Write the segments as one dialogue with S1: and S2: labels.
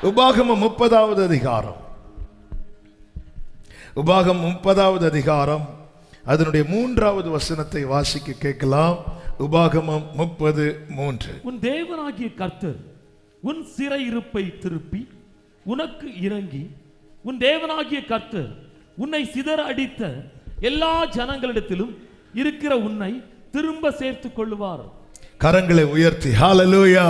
S1: உபாகமம் 30வது அதிகாரம், உபாகமம் 30வது அதிகாரம் அதனுடைய 3வது வசனத்தை வாசிக்க கேட்கலாம். உபாகமம் 30:3.
S2: உன் தேவனாகிய கர்த்தர் உன் சிறையிருப்பை திருப்பி உனக்கு இறங்கி, உன் தேவனாகிய கர்த்தர் உன்னை சிதற அடித்த எல்லா ஜனங்களிடத்திலும் இருக்கிற உன்னை திரும்ப சேர்த்துக் கொள்ளுவார்.
S1: கரங்களை உயர்த்தி ஹல்லேலூயா.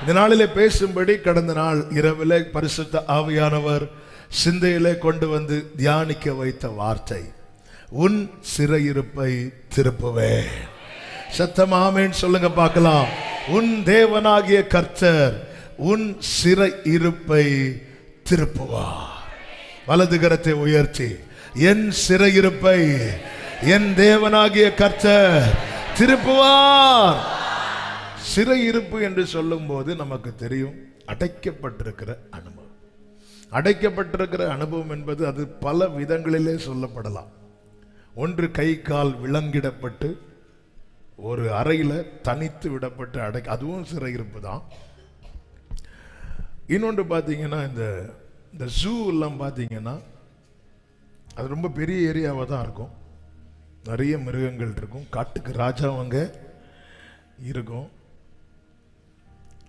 S1: இந்த நாளிலே பேசும்படி கடந்த நாள் இரவிலே பரிசுத்த ஆவியானவர் சிந்தையிலே கொண்டு வந்து தியானிக்க வைத்த வார்த்தை, உன் சிறையிருப்பை திருப்புவே. சத்தம் ஆமென் சொல்லுங்க பார்க்கலாம். உன் தேவனாகிய கர்த்தர் உன் சிறையிருப்பை திருப்புவார். வலது கரத்தை உயர்த்தி, என் சிறையிருப்பை என் தேவனாகிய கர்த்தர் திருப்புவார். சிறையிருப்பு என்று சொல்லும் போது நமக்கு தெரியும், அடைக்கப்பட்டிருக்கிற அனுபவம். அடைக்கப்பட்டிருக்கிற அனுபவம் என்பது அது பல விதங்களிலே சொல்லப்படலாம். ஒன்று கை கால் விலங்கிடப்பட்டு ஒரு அறையில தனித்து விடப்பட்டு அதுவும் சிறையிருப்பு தான். இன்னொன்று பார்த்தீங்கன்னா இந்த ஜூ எல்லாம் பார்த்தீங்கன்னா அது ரொம்ப பெரிய ஏரியாவாக தான் இருக்கும். நிறைய மிருகங்கள் இருக்கும், காட்டுக்கு ராஜாவங்க இருக்கும்.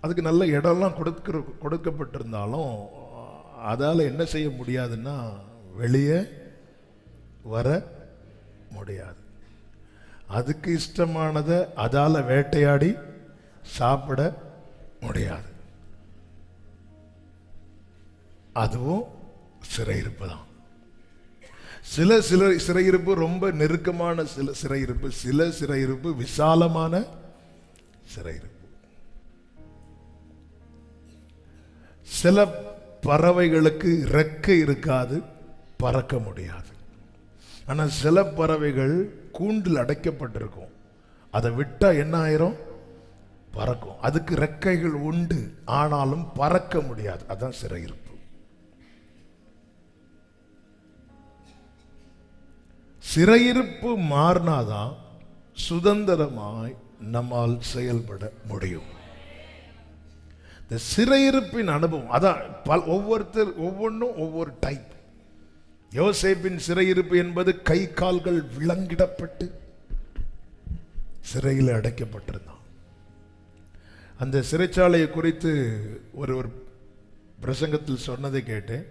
S1: அதுக்கு நல்ல இடம்லாம் கொடுக்கப்பட்டிருந்தாலும் அதால் என்ன செய்ய முடியாதுன்னா வெளியே வர முடியாது. அதுக்கு இஷ்டமானதை அதால் வேட்டையாடி சாப்பிட முடியாது. அதுவும் சிறையிருப்பு தான். சில சிறையிருப்பு ரொம்ப நெருக்கமான சிறையிருப்பு, சில சிறையிருப்பு விசாலமான சிறையிருப்பு. சில பறவைகளுக்கு ரெக்கை இருக்காது, பறக்க முடியாது. ஆனால் சில பறவைகள் கூண்டில் அடைக்கப்பட்டிருக்கும், அதை விட்டா என்ன ஆயிரும்? பறக்கும். அதுக்கு ரெக்கைகள் உண்டு, ஆனாலும் பறக்க முடியாது. அதான் சிறையிருப்பு. சிறையிருப்பு மாறினாதான் சுதந்திரமாய் நம்மால் செயல்பட முடியும். இந்த சிறையிருப்பின் அனுபவம் அதான் ஒவ்வொன்றும் ஒவ்வொரு டைப். யோசேப்பின் சிறையிருப்பு என்பது கை கால்கள் விலங்கிடப்பட்டு சிறையில் அடைக்கப்பட்டிருந்தான். அந்த சிறைச்சாலையை குறித்து ஒரு பிரசங்கத்தில் சொன்னதை கேட்டேன்.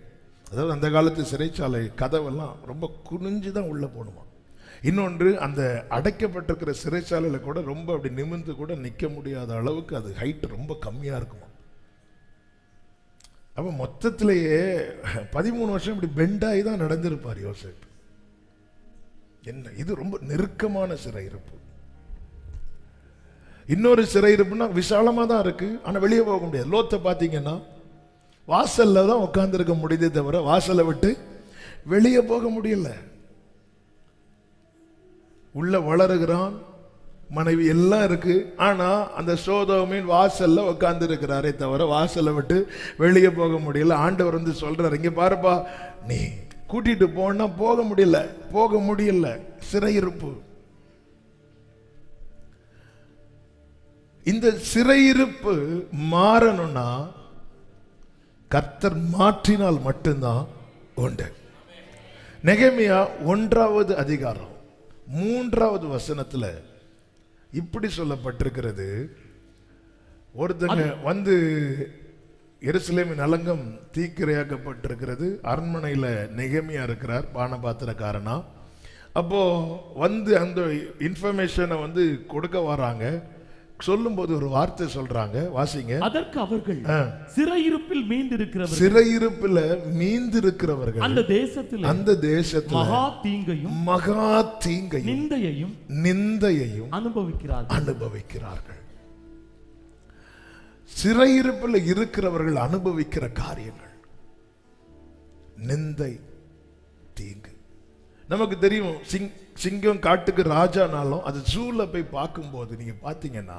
S1: அதாவது அந்த காலத்து சிறைச்சாலை கதவெல்லாம் ரொம்ப குனிஞ்சு தான் உள்ள போகணுமா. இன்னொன்று, அந்த அடைக்கப்பட்டிருக்கிற சிறைச்சாலையில் கூட ரொம்ப அப்படி நிமிர்ந்து கூட நிற்க முடியாத அளவுக்கு அது ஹைட் ரொம்ப கம்மியாக இருக்குமா. அப்போ மொத்தத்திலேயே 13 வருஷம் இப்படி பெண்டாகி தான் நடந்திருப்பார் யோசேப். என்ன இது ரொம்ப நெருக்கமான சிறையிருப்பு. இன்னொரு சிறையிருப்புனா விசாலமாக தான் இருக்கு, ஆனால் வெளியே போக முடியாது. லோத்தை பார்த்தீங்கன்னா வாசல்ல தான் உட்கார்ந்துருக்க முடியுதே தவிர வாசலை விட்டு வெளியே போக முடியல. உள்ள வளருகிறான், மனைவி எல்லாம் இருக்கு, ஆனா அந்த சோதோமின் வாசல்ல உட்கார்ந்து இருக்கிறாரே தவிர வாசலை விட்டு வெளியே போக முடியல. ஆண்டவர் வந்து சொல்றாரு, இங்க பாருப்பா, நீ கூட்டிட்டு போனா போக முடியல. சிறையிருப்பு. இந்த சிறையிருப்பு மாறணும்னா கர்த்தர் மாற்றினால் மட்டும்தான் உண்டு. நெகேமியா 1வது அதிகாரம் 3வது வசனத்துல இப்படி சொல்லப்பட்டிருக்கிறது. ஒருத்தங்க வந்து எருசலேமின் அலங்கம் தீக்கிரையாக்கப்பட்டிருக்கிறது. அரண்மனையில் நெகேமியா இருக்கிறார், பானபாத்திரக்காரனா. அப்போ வந்து அந்த இன்ஃபர்மேஷனை வந்து கொடுக்க வராங்க. சொல்லும்போது ஒரு வார்த்தை சொல்றாங்க, வாசிங்க.
S2: அதற்கு அவர்கள், சிறையிருப்பில் மீந்திருக்கிறவர்கள்,
S1: சிறையிருப்பில் மீந்திருக்கிறவர்கள் அந்த தேசத்தில் மகா தீங்கையும் நிந்தையையும் அனுபவிக்கிறார்கள். சிறையிருப்பில் இருக்கிறவர்கள் அனுபவிக்கிற காரியங்கள் நிந்தை, தீங்கு. நமக்கு தெரியும், சிங்கம் காட்டுக்கு ராஜானாலும் அது ஜூல போய் பார்க்கும்போது நீங்க பாத்தீங்கன்னா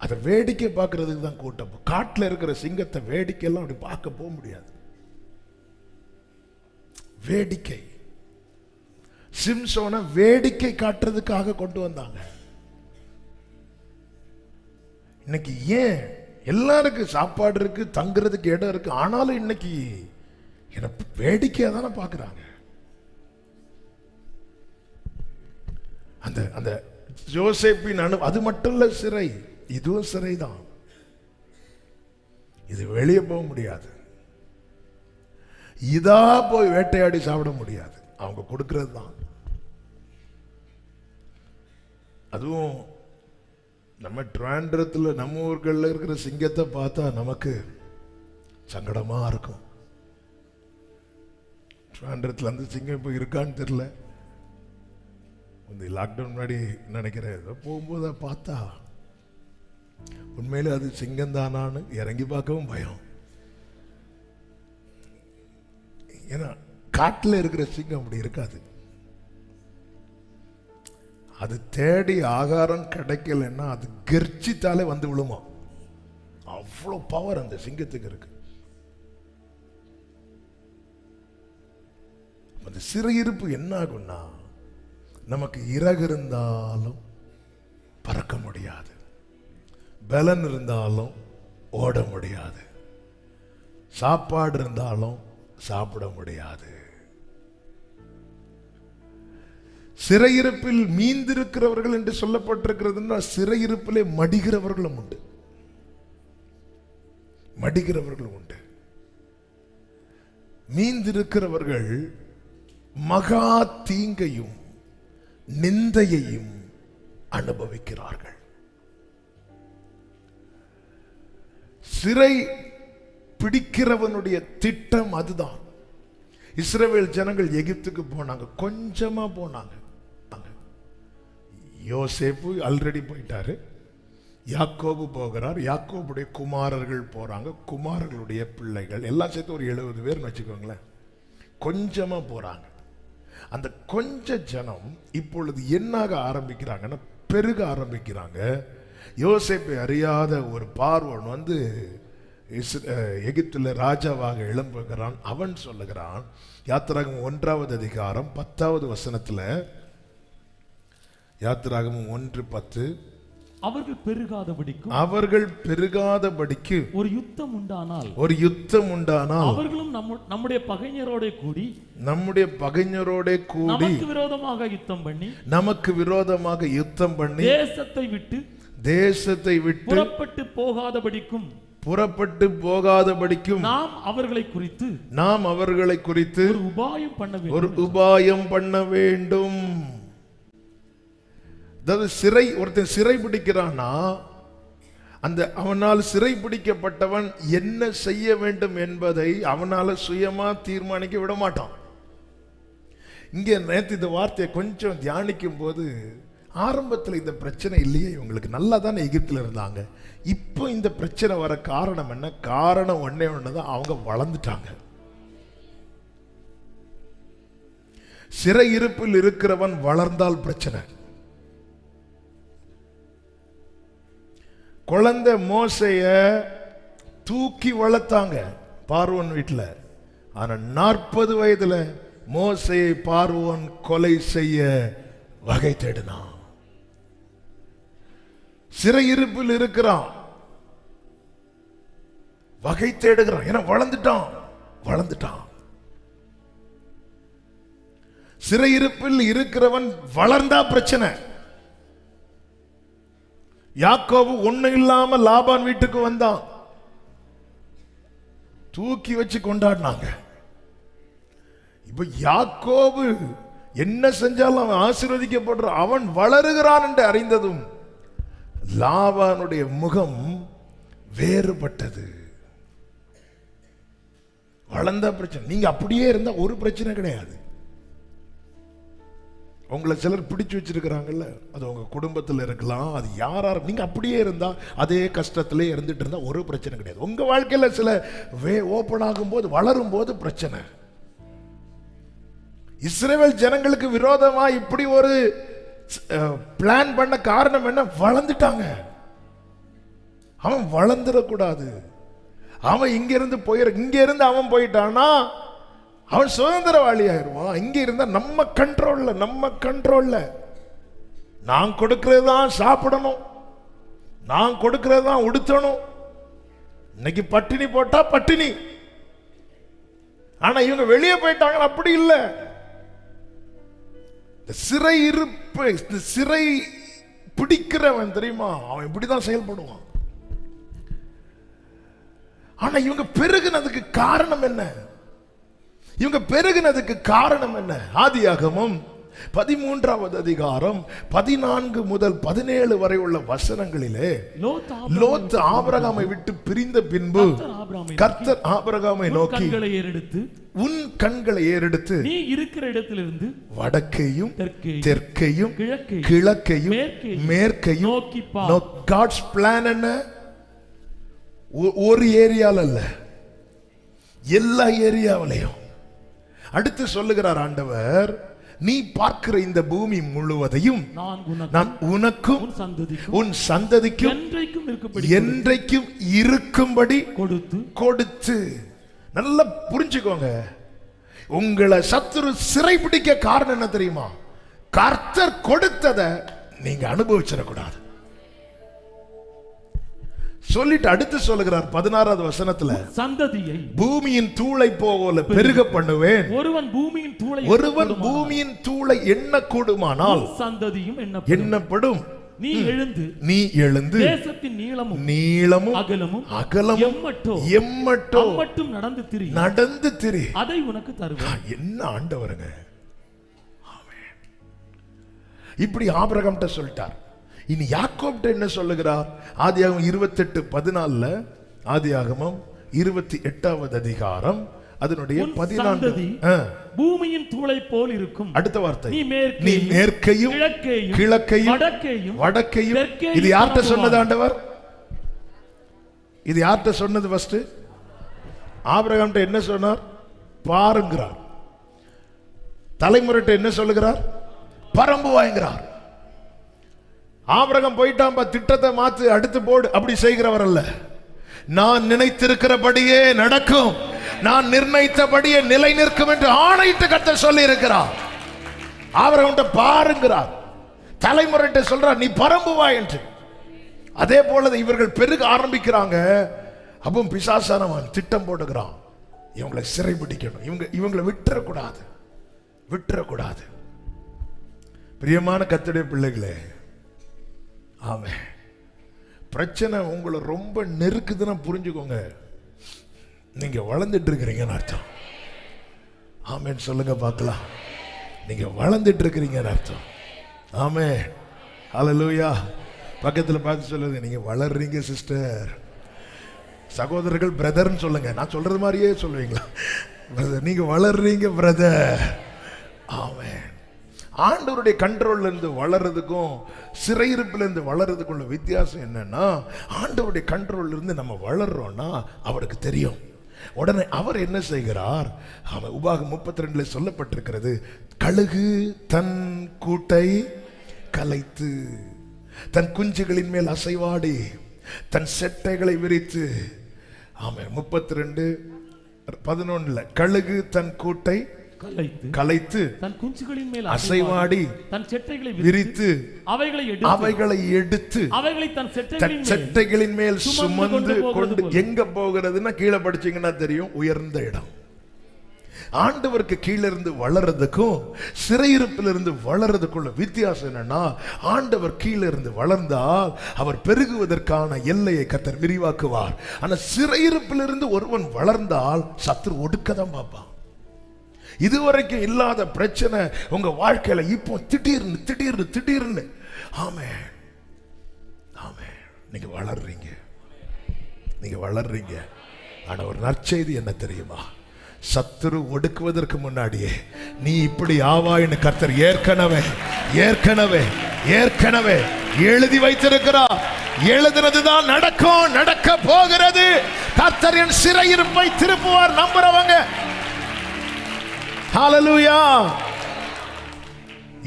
S1: அதை வேடிக்கை பார்க்கறதுக்கு தான் கூட்டம். காட்டுல இருக்கிற சிங்கத்தை வேடிக்கை எல்லாம் அப்படி பார்க்க போக முடியாது. வேடிக்கை, சிம்சோனை வேடிக்கை காட்டுறதுக்காக கொண்டு வந்தாங்க. இன்னைக்கு ஏன் எல்லாருக்கும் சாப்பாடு இருக்கு, தங்குறதுக்கு இடம் இருக்கு. ஆனாலும் இன்னைக்கு எனக்கு வேடிக்கையா தானே பாக்குறாங்க. அந்த அந்த யோசேப்பின் அது மட்டும் இல்ல சிறை, இதுவும் சிறைதான். இது வெளியே போக முடியாது. இதா போய் வேட்டையாடி சாப்பிட முடியாது. அவங்க கொடுக்கிறது தான். அதுவும் நம்ம ட்ராண்டரத்துல நம்ம ஊர்களில் இருக்கிற சிங்கத்தை பார்த்தா நமக்கு சங்கடமா இருக்கும். ட்ராண்டரத்துல அந்த சிங்கம் இப்போ இருக்கான்னு தெரியல. இந்த லாக்டவுன் முன்னாடி நினைக்கிறேன், போகும்போது பார்த்தா உண்மையில அது சிங்கம் தானான்னு இறங்கி பார்க்கவும் பயம். ஏன்னா காட்டில் இருக்கிற சிங்கம் அப்படி இருக்காது. அது தேடி ஆகாரம் கிடைக்கலன்னா அது கர்ஜித்தாலே வந்து விழுமா. அவ்வளோ பவர் அந்த சிங்கத்துக்கு இருக்கு. அந்த சிறையிருப்பு என்ன ஆகும்னா, நமக்கு இறகு இருந்தாலும் பறக்க முடியாது, பலன் இருந்தாலும் ஓட முடியாது, சாப்பாடு இருந்தாலும் சாப்பிட முடியாது. சிறையிருப்பில் மீந்திருக்கிறவர்கள் என்று சொல்லப்பட்டிருக்கிறதுன்னா, சிறையிருப்பிலே மடிகிறவர்களும் உண்டு, மடிகிறவர்களும் உண்டு. மீந்திருக்கிறவர்கள் மகா தீங்கையும் நிந்தையையும் அனுபவிக்கிறார்கள். சிறை பிடிக்கிறவனுடைய திட்டம் அதுதான். இஸ்ரவேல் ஜனங்கள் எகிப்துக்கு போனாங்க, கொஞ்சமா போனாங்க. யோசேப்பு ஆல்ரெடி போயிட்டாரு, யாக்கோபு போகிறார், யாக்கோபுடைய குமாரர்கள் போறாங்க, குமாரர்களுடைய பிள்ளைகள் எல்லாம் சேர்த்து ஒரு 70 பேர்னு வச்சுக்கோங்களேன். கொஞ்சமா போறாங்க. அந்த கொஞ்ச ஜனம் இப்பொழுது என்னாக ஆரம்பிக்கிறாங்கன்னா, பெருக ஆரம்பிக்கிறாங்க. யோசேப்பை அறியாத ஒரு பார்வோன் வந்து எகிப்துல ராஜாவாக எழும்புகிறான். அவன் சொல்லுகிறான், யாத்திராகமம் 1வது அதிகாரம் 10வது வசனத்துல, யாத்திராகமம் 1:10, அவர்கள் பெருகாதபடிக்கு ஒரு யுத்தம் உண்டானால்
S2: அவர்களும் நம்முடைய பகைஞரோட கூடி
S1: நமக்கு விரோதமாக யுத்தம் பண்ணி தேசத்தை விட்டு புறப்பட்டு போகாதபடிக்கும் நாம் அவர்களை குறித்து ஒரு உபாயம் பண்ண வேண்டும். அதாவது ஒருத்தன் சிறை பிடிக்கிறான்னா, அந்த அவனால் சிறை பிடிக்கப்பட்டவன் என்ன செய்ய வேண்டும் என்பதை அவனால சுயமா தீர்மானிக்க விட மாட்டான். இங்கே நேற்று இந்த வார்த்தையை கொஞ்சம் தியானிக்கும் போது, ஆரம்பத்தில் இந்த பிரச்சனை இல்லையே, இவங்களுக்கு நல்லா தானே எகிப்தில் இருந்தாங்க, இப்போ இந்த பிரச்சனை வர காரணம் என்ன? காரணம் ஒன்னே ஒண்ணுதான், அவங்க வளர்ந்துட்டாங்க. சிறை இருப்பில் இருக்கிறவன் வளர்ந்தால் பிரச்சனை. குழந்தை மோசைய தூக்கி வளர்த்தாங்க பார்வோன் வீட்டில். ஆனா 40 வயதுல மோசையை பார்வோன் கொலை செய்ய வகை தேடினான். சிறையிருப்பில் இருக்கிறான், வகை தேடுகிறான். ஏன்னா வளர்ந்துட்டான். சிறையிருப்பில் இருக்கிறவன் வளர்ந்தா பிரச்சனை. யாக்கோபு ஒண்ணு இல்லாம லாபான் வீட்டுக்கு வந்தான், தூக்கி வச்சு கொண்டாடினாங்க. இப்ப யாக்கோபு என்ன செஞ்சாலும் அவன் ஆசீர்வதிக்கப்படுற, அவன் வளருகிறான் என்று அறிந்ததும் லாபானுடைய முகம் வேறுபட்டது. வளர்ந்த பிரச்சனை. நீங்க அப்படியே இருந்தா ஒரு பிரச்சனை கிடையாது. உங்களை சிலர் பிடிச்சு வச்சிருக்கிறாங்கல்ல, அது உங்க குடும்பத்தில் இருக்கலாம், அது யாராரு, நீங்க அப்படியே இருந்தா அதே கஷ்டத்திலே இருந்துட்டு இருந்தா ஒரு பிரச்சனை கிடையாது. உங்க வாழ்க்கையில சில ஓபன் ஆகும் போது, வளரும் போது பிரச்சனை. இஸ்ரவேல் ஜனங்களுக்கு விரோதமா இப்படி ஒரு பிளான் பண்ண காரணம் என்ன? வளர்ந்துட்டாங்க. அவன் வளர்ந்துடக்கூடாது. அவன் இங்க இருந்து அவன் போயிட்டானா அவன் சுதந்திரவாளி ஆயிடுவான். இங்க இருந்தா நம்ம கண்ட்ரோல்ல நான் கொடுக்கறதுதான் சாப்பிடணும், நான் கொடுக்கறதுதான் உடுத்தணும், இன்னைக்கு பட்டினி போட்டா பட்டினி. ஆனா இவங்க வெளியே போயிட்டாங்க, அப்படி இல்லை. சிறை இருப்பு, சிறை பிடிக்கிறவன் தெரியுமா, அவன் இப்படிதான் செயல்படுவான். ஆனா இவங்க பெருகினதுக்கு காரணம் என்ன? இவங்க பெருகினதுக்கு காரணம் என்ன? ஆதியாகமம் 13வது அதிகாரம் 14 முதல் 17 வரை உள்ள வசனங்களிலே லோத் ஆபிரகாமை விட்டு பிரிந்த பின்பு கர்த்தர் ஆபிரகாமை நோக்கி, உன் கண்களை ஏறெடுத்து
S2: நீ இருக்கிற இடத்திலிருந்து
S1: வடக்கையும் தெற்கையும் கிழக்கையும் மேற்கையும்
S2: நோக்கி பார்.
S1: God's plan என்ன? ஒரு ஏரியால அல்ல, எல்லா ஏரியாவிலையும். அடுத்து சொல்லுகிறார் ஆண்டவர், நீ பார்க்கிற இந்த பூமி முழுவதையும் நான் உனக்கும் உன் சந்ததிக்கும் என்றைக்கும் இருக்கும்படி கொடுத்து. நல்லா புரிஞ்சுக்கோங்க, உங்களை சத்துரு சிறை பிடிக்க காரணம் என்ன தெரியுமா? கர்த்தர் கொடுத்ததை நீங்க அனுபவிச்சிடக்கூடாது சொல்லிட்டு அடுத்து சொல்லுகிறார் 16வது வசனத்துல, சந்ததியை பூமியின் தூளை போல பெருக பண்ணுவேன். ஒருவன் பூமியின் தூளை எண்ண கூடுமானால் சந்ததியும் எண்ணப்படும். நீ எழுந்து தேசத்தின் நீளமும் அகலமும் எம்மட்டும் நடந்து திரி, அதை உனக்கு தருவேன். என்ன ஆண்டவருங்க! இப்படி ஆபிரகாம்கிட்ட சொல்லிட்டார். இனி யாக்கோப்ட்ட என்ன சொல்லுகிறார்? ஆதியாகமம் 28:14, ஆதியாகமம் 28வது அதிகாரம் அதனுடைய 14, பூமியின் தூளை போல் இருக்கும். அடுத்த வார்த்தை, நீ மேற்கையும் கிழக்கையும் வடக்கையும். இது யார்கிட்ட சொன்னது ஆண்டவர்? இது யார்கிட்ட சொன்னது? ஃபர்ஸ்ட் ஆபிரகாம்கிட்ட என்ன சொன்னார்? பாருங்கிறார். தலைமுறைட்ட என்ன சொல்லுகிறார்? பரம்பு வாங்குகிறார். ஆபிரகாம் போயிட்டான், திட்டத்தை மாத்து, அடுத்து போடு, அப்படி செய்கிறவர் அல்ல. நான் நினைத்திருக்கிறபடியே நடக்கும், நான் நிர்ணயித்தபடியே நிலை நிற்கும் என்று ஆணையிட்டு கர்த்தர் சொல்லி இருக்கிறார். ஆபிரகாம் பாருங்கிறார், தலைமுறைட்ட சொல்றார் நீ பரம்புவா என்று. அதே போல இவர்கள் பெருக ஆரம்பிக்கிறாங்க. அப்போ பிசாசானவன் திட்டம் போடுகிறான், இவங்களை சிறை பிடிக்கணும், இவங்களை விட்டுறக்கூடாது. பிரியமான கர்த்தருடைய பிள்ளைகளே, ஆமென். பிரச்சனை உங்களை ரொம்ப நெருக்குதுன்னா புரிஞ்சுக்கோங்க, நீங்க வளர்ந்துட்டு இருக்கிறீங்கன்னு அர்த்தம். ஆமென் சொல்லுங்க பார்க்கலாம். நீங்க வளர்ந்துட்டு இருக்கிறீங்கன்னு அர்த்தம். ஆமென், ஹல்லேலூயா. பக்கத்தில் பார்த்து சொல்லுங்க, நீங்க வளர்றீங்க சிஸ்டர். சகோதரர்கள் பிரதர்ன்னு சொல்லுங்க. நான் சொல்றது மாதிரியே சொல்லுவீங்களா? பிரதர், நீங்க வளர்றீங்க பிரதர். ஆமென். ஆண்டவருடைய கண்ட்ரோல்ல இருந்து வளர்றதுக்கும் சிறையிருப்பில் இருந்து வளர்றதுக்கும் உள்ள வித்தியாசம் என்னன்னா, ஆண்டவருடைய கண்ட்ரோல்ல இருந்து நம்ம வளர்றோம்னா அவருக்கு தெரியும். உடனே அவர் என்ன செய்கிறார்? உபாகம் 32 சொல்லப்பட்டிருக்கிறது, கழுகு தன் கூட்டை கலைத்து தன் குஞ்சுகளின் மேல் அசைவாடி தன் செட்டைகளை விரித்து. ஆமென். 32:11 கழுகு தன் கூட்டை கலைத்து தன் குஞ்சுகளின் மேல் அசைவாடி தன் செட்டைகளை விரித்து அவைகளை எடுத்து அவைகளை தன் செட்டைகளின் மேல் சுமந்து கொண்டு. எங்க போகிறதுன்னா கீழே படிச்சீங்கன்னா தெரியும், உயர்ந்த இடம். ஆண்டவருக்கு கீழே இருந்து வளர்றதுக்கும் சிறையிருப்பிலிருந்து வளர்றதுக்குள்ள வித்தியாசம் என்னன்னா, ஆண்டவர் கீழே இருந்து வளர்ந்தால் அவர் பெருகுவதற்கான எல்லையை கர்த்தர் விரிவாக்குவார். ஆனா சிறையிருப்பிலிருந்து ஒருவன் வளர்ந்தால் சத்துரு ஒடுக்கதான் பார்ப்பான். இதுவரைக்கும் இல்லாத பிரச்சனை உங்க வாழ்க்கையில இப்போ திடீர்னு. ஆமென், ஆமென். நீங்க வளர்றீங்க. ஆனா ஒரு நற்செய்தி என்ன தெரியுமா? சத்துரு ஒடுக்குவதற்கு முன்னாடியே நீ இப்படி ஆவாயின்னு கர்த்தர் ஏற்கனவே எழுதி வைத்திருக்கிறார். எழுதுனதுதான் நடக்க போகிறது. கர்த்தர் என் சிறையிருப்பை திருப்புவார். நம்புறவங்க ஹல்லேலூயா.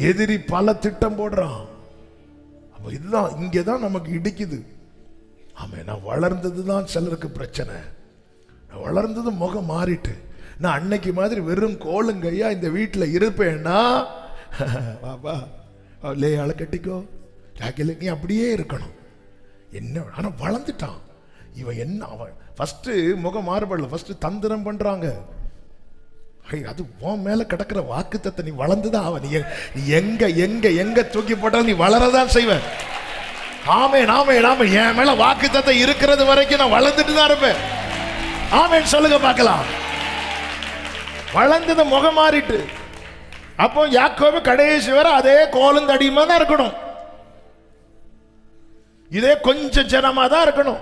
S1: எதிரி பல திட்டம் போடுறான். அப்ப இதுதான் இங்கதான் நமக்கு இடிக்குது. ஆமே, நான் வளர்ந்ததுதான் சிலருக்கு பிரச்சனை. நான் வளர்ந்தது முகம் மாறிட்டு, நான் அன்னைக்கு மாதிரி வெறும் கோளுங்கையா இந்த வீட்டில் இருப்பேன்னா, பாப்பா லேயால கட்டிக்கோ, நீ அப்படியே இருக்கணும். என்ன, ஆனா வளர்ந்துட்டான். இவன் என்ன, அவன் ஃபர்ஸ்ட் முகம் மாறுபடல, ஃபர்ஸ்ட் தந்திரம் பண்றாங்க. அது உன் மேல கிடக்கிற வாக்குத்தத்தை நீ வளர்ந்துதான் அவன், நீ எங்க எங்க எங்க தூக்கி போட்டாலும் நீ வளரதான் செய்வ. ஆமென் ஆமென் ஆமென். என் மேல வாக்குத்தத்தை இருக்கிறது வரைக்கும் நான் வளர்ந்துட்டு தான் இருப்பேன். ஆமென் சொல்லுங்க பார்க்கலாம். வளர்ந்தது முகம் மாறிட்டு. அப்போ யாக்கோபு கடைசி வரை அதே கோலும் தடியுமா தான் இருக்கணும், இதே கொஞ்சம் ஜனமா தான் இருக்கணும்.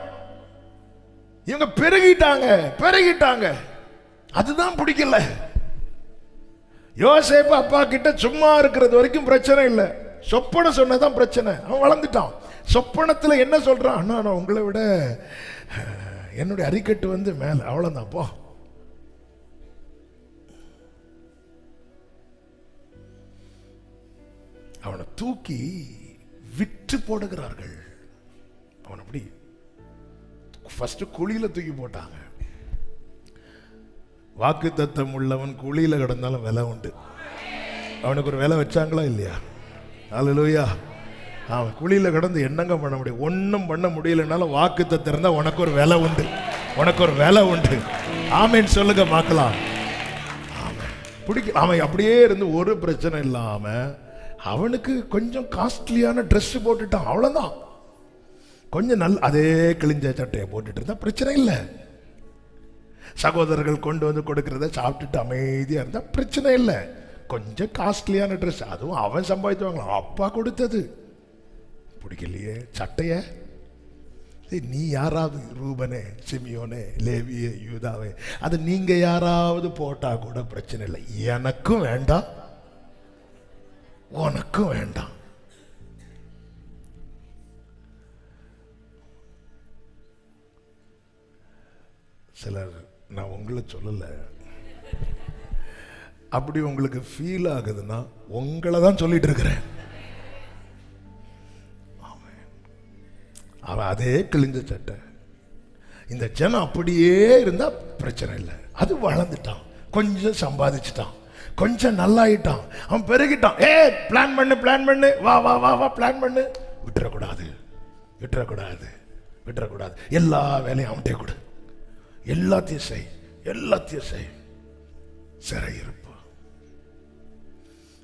S1: இவங்க பெருகிட்டாங்க. அதுதான் பிடிக்கல. யோசேப்பு அப்பா கிட்ட சும்மா இருக்கிறது வரைக்கும் பிரச்சனை இல்லை, சொப்பனை சொன்னதான் பிரச்சனை. அவன் வளர்ந்துட்டான். சொப்பனத்துல என்ன சொல்றான், அண்ணா நான் உங்களை விட என்னுடைய அரிக்கட்டு வந்து மேல, அவ்வளவுதான் போ. அவனை தூக்கி விற்று போடுகிறார்கள். அவன் அப்படி ஃபர்ஸ்ட் குழியில தூக்கி போட்டாங்க. வாக்கு தத்தம் உள்ளவன் குழியில கிடந்தாலும் விலை உண்டு. அவனுக்கு ஒரு விலை வச்சாங்களா இல்லையா? அல்லேலூயா. அவன் குழியில கிடந்து என்னங்க பண்ண முடியும்? ஒன்றும் பண்ண முடியலனாலும் வாக்கு தத்தம் இருந்தா உனக்கு ஒரு விலை உண்டு, உனக்கு ஒரு விலை உண்டு. ஆமேன் சொல்லுங்க பார்க்கலாம். ஆமாம் பிடிக்க. அவன் அப்படியே இருந்து ஒரு பிரச்சனை இல்லாம அவனுக்கு கொஞ்சம் காஸ்ட்லியான ட்ரெஸ் போட்டுட்டான், அவ்வளவுதான். கொஞ்சம் நல்ல அதே கிழிஞ்ச சட்டையை போட்டுட்டு இருந்தா பிரச்சனை இல்லை. சகோதரர்கள் கொண்டு வந்து கொடுக்கறத சாப்பிட்டுட்டு அமைதியா இருந்தா பிரச்சனை இல்லை. கொஞ்சம் காஸ்ட்லியான ட்ரெஸ், அதுவும் அவன் சம்பாதித்து வாங்கலாம், அப்பா கொடுத்தது. பிடிக்கலையே சட்டைய, நீ யாராவது ரூபனே, சிமியோனே, லேவியே, யூதாவே, அது நீங்க யாராவது போட்டா கூட பிரச்சனை இல்லை. எனக்கும் வேண்டாம், உனக்கும் வேண்டாம். சிலர், நான் உங்களை சொல்லல, அப்படி உங்களுக்கு ஃபீல் ஆகுதுன்னா உங்களை தான் சொல்லிட்டு இருக்கிறேன். அவன் அதே கிழிஞ்ச சட்டை, இந்த ஜனம் அப்படியே இருந்தா பிரச்சனை இல்லை. அது வளர்ந்துட்டான், கொஞ்சம் சம்பாதிச்சுட்டான், கொஞ்சம் நல்லாயிட்டான், அவன் பெருகிட்டான். பிளான் பண்ணு, வா வா வா வா பிளான் பண்ணு. விட்டுறக்கூடாது. எல்லா வேலையும் அவன்கிட்ட கொடு, எல்லாத்தையும் செய். சிறையிருப்பு.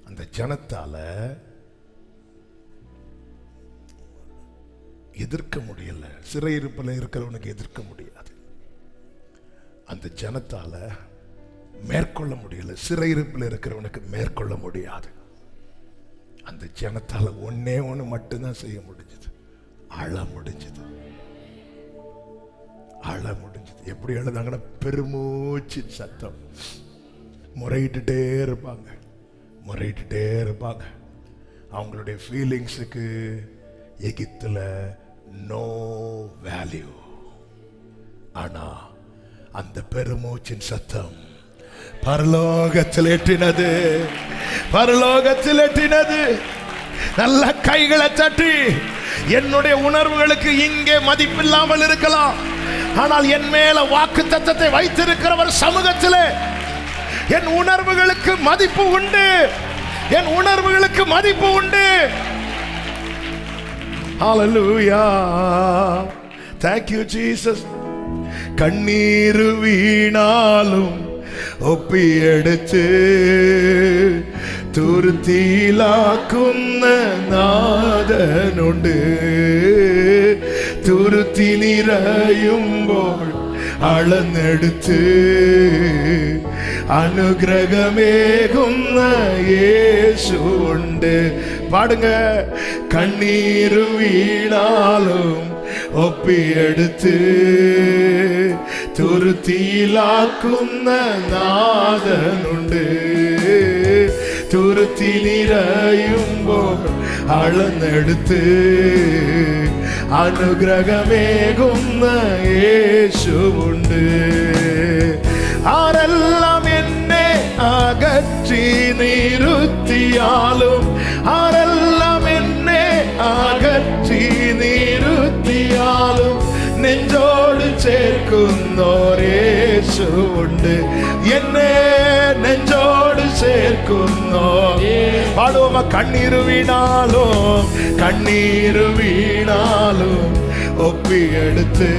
S1: அந்த ஜனத்தால எதிர்க்க முடியல. சிறையிருப்பில் இருக்கிறவனுக்கு எதிர்க்க முடியாது. அந்த ஜனத்தால மேற்கொள்ள முடியல. சிறையிருப்பில் இருக்கிறவனுக்கு மேற்கொள்ள முடியாது. அந்த ஜனத்தால ஒன்னே ஒன்று மட்டும்தான் செய்ய முடிஞ்சது, அழ முடிஞ்சது. எப்படி அழுதாங்கன்னா பெருமூச்சின் சத்தம். முறையிட்டுட்டே இருப்பாங்க. அவங்களுடைய ஃபீலிங்ஸுக்கு எகிப்துல நோ வேல்யூ. ஆனா அந்த பெருமூச்சின் சத்தம் பரலோகத்தில் எட்டினது. நல்ல கைகளை தட்டி, என்னுடைய உணர்வுகளுக்கு இங்கே மதிப்பில்லாமல் இருக்கலாம், ஆனால் என் மேல வாக்கு தத்தத்தை வைத்திருக்கிறவர் சமூகத்திலே என் உணர்வுகளுக்கு மதிப்பு உண்டு. Hallelujah. Thank you Jesus. கண்ணீர் வீணாலும் ஒப்பி எடுத்து துருத்திலாக்குന്ന നാഥനുണ്ട്. തുരുത്തി നിറയുമ്പോൾ അളന്നെടുത്ത് അനുഗ്രഹമേകുന്ന യേശുണ്ട്. പാടുங்க. കണ്ണീർ വീണാലും ഒപ്പിയെടുത്ത് തുരുത്തിയിലാക്കുന്ന നാഥനുണ്ട്. തുരുത്തി നിറയുമ്പോൾ അളന്നെടുത്ത് അനുഗ്രഹമേകുന്ന യേശുവുണ്ട്. ആരെല്ലാം എന്നെ അകറ്റി നിർത്തിയാലും, ആരെല്ലാം എന്നെ അകറ്റി നിർത്തിയാലും നെഞ്ചോട് ചേർക്കുന്നോരേശുവുണ്ട്. എന്നെ നെഞ്ചോട് சேர்ക്കുന്നோ. பாடுவோமா? கண்ணீரு வீணாலும் கண்ணீரு வீணாலும் ஒப்பி எடுத்து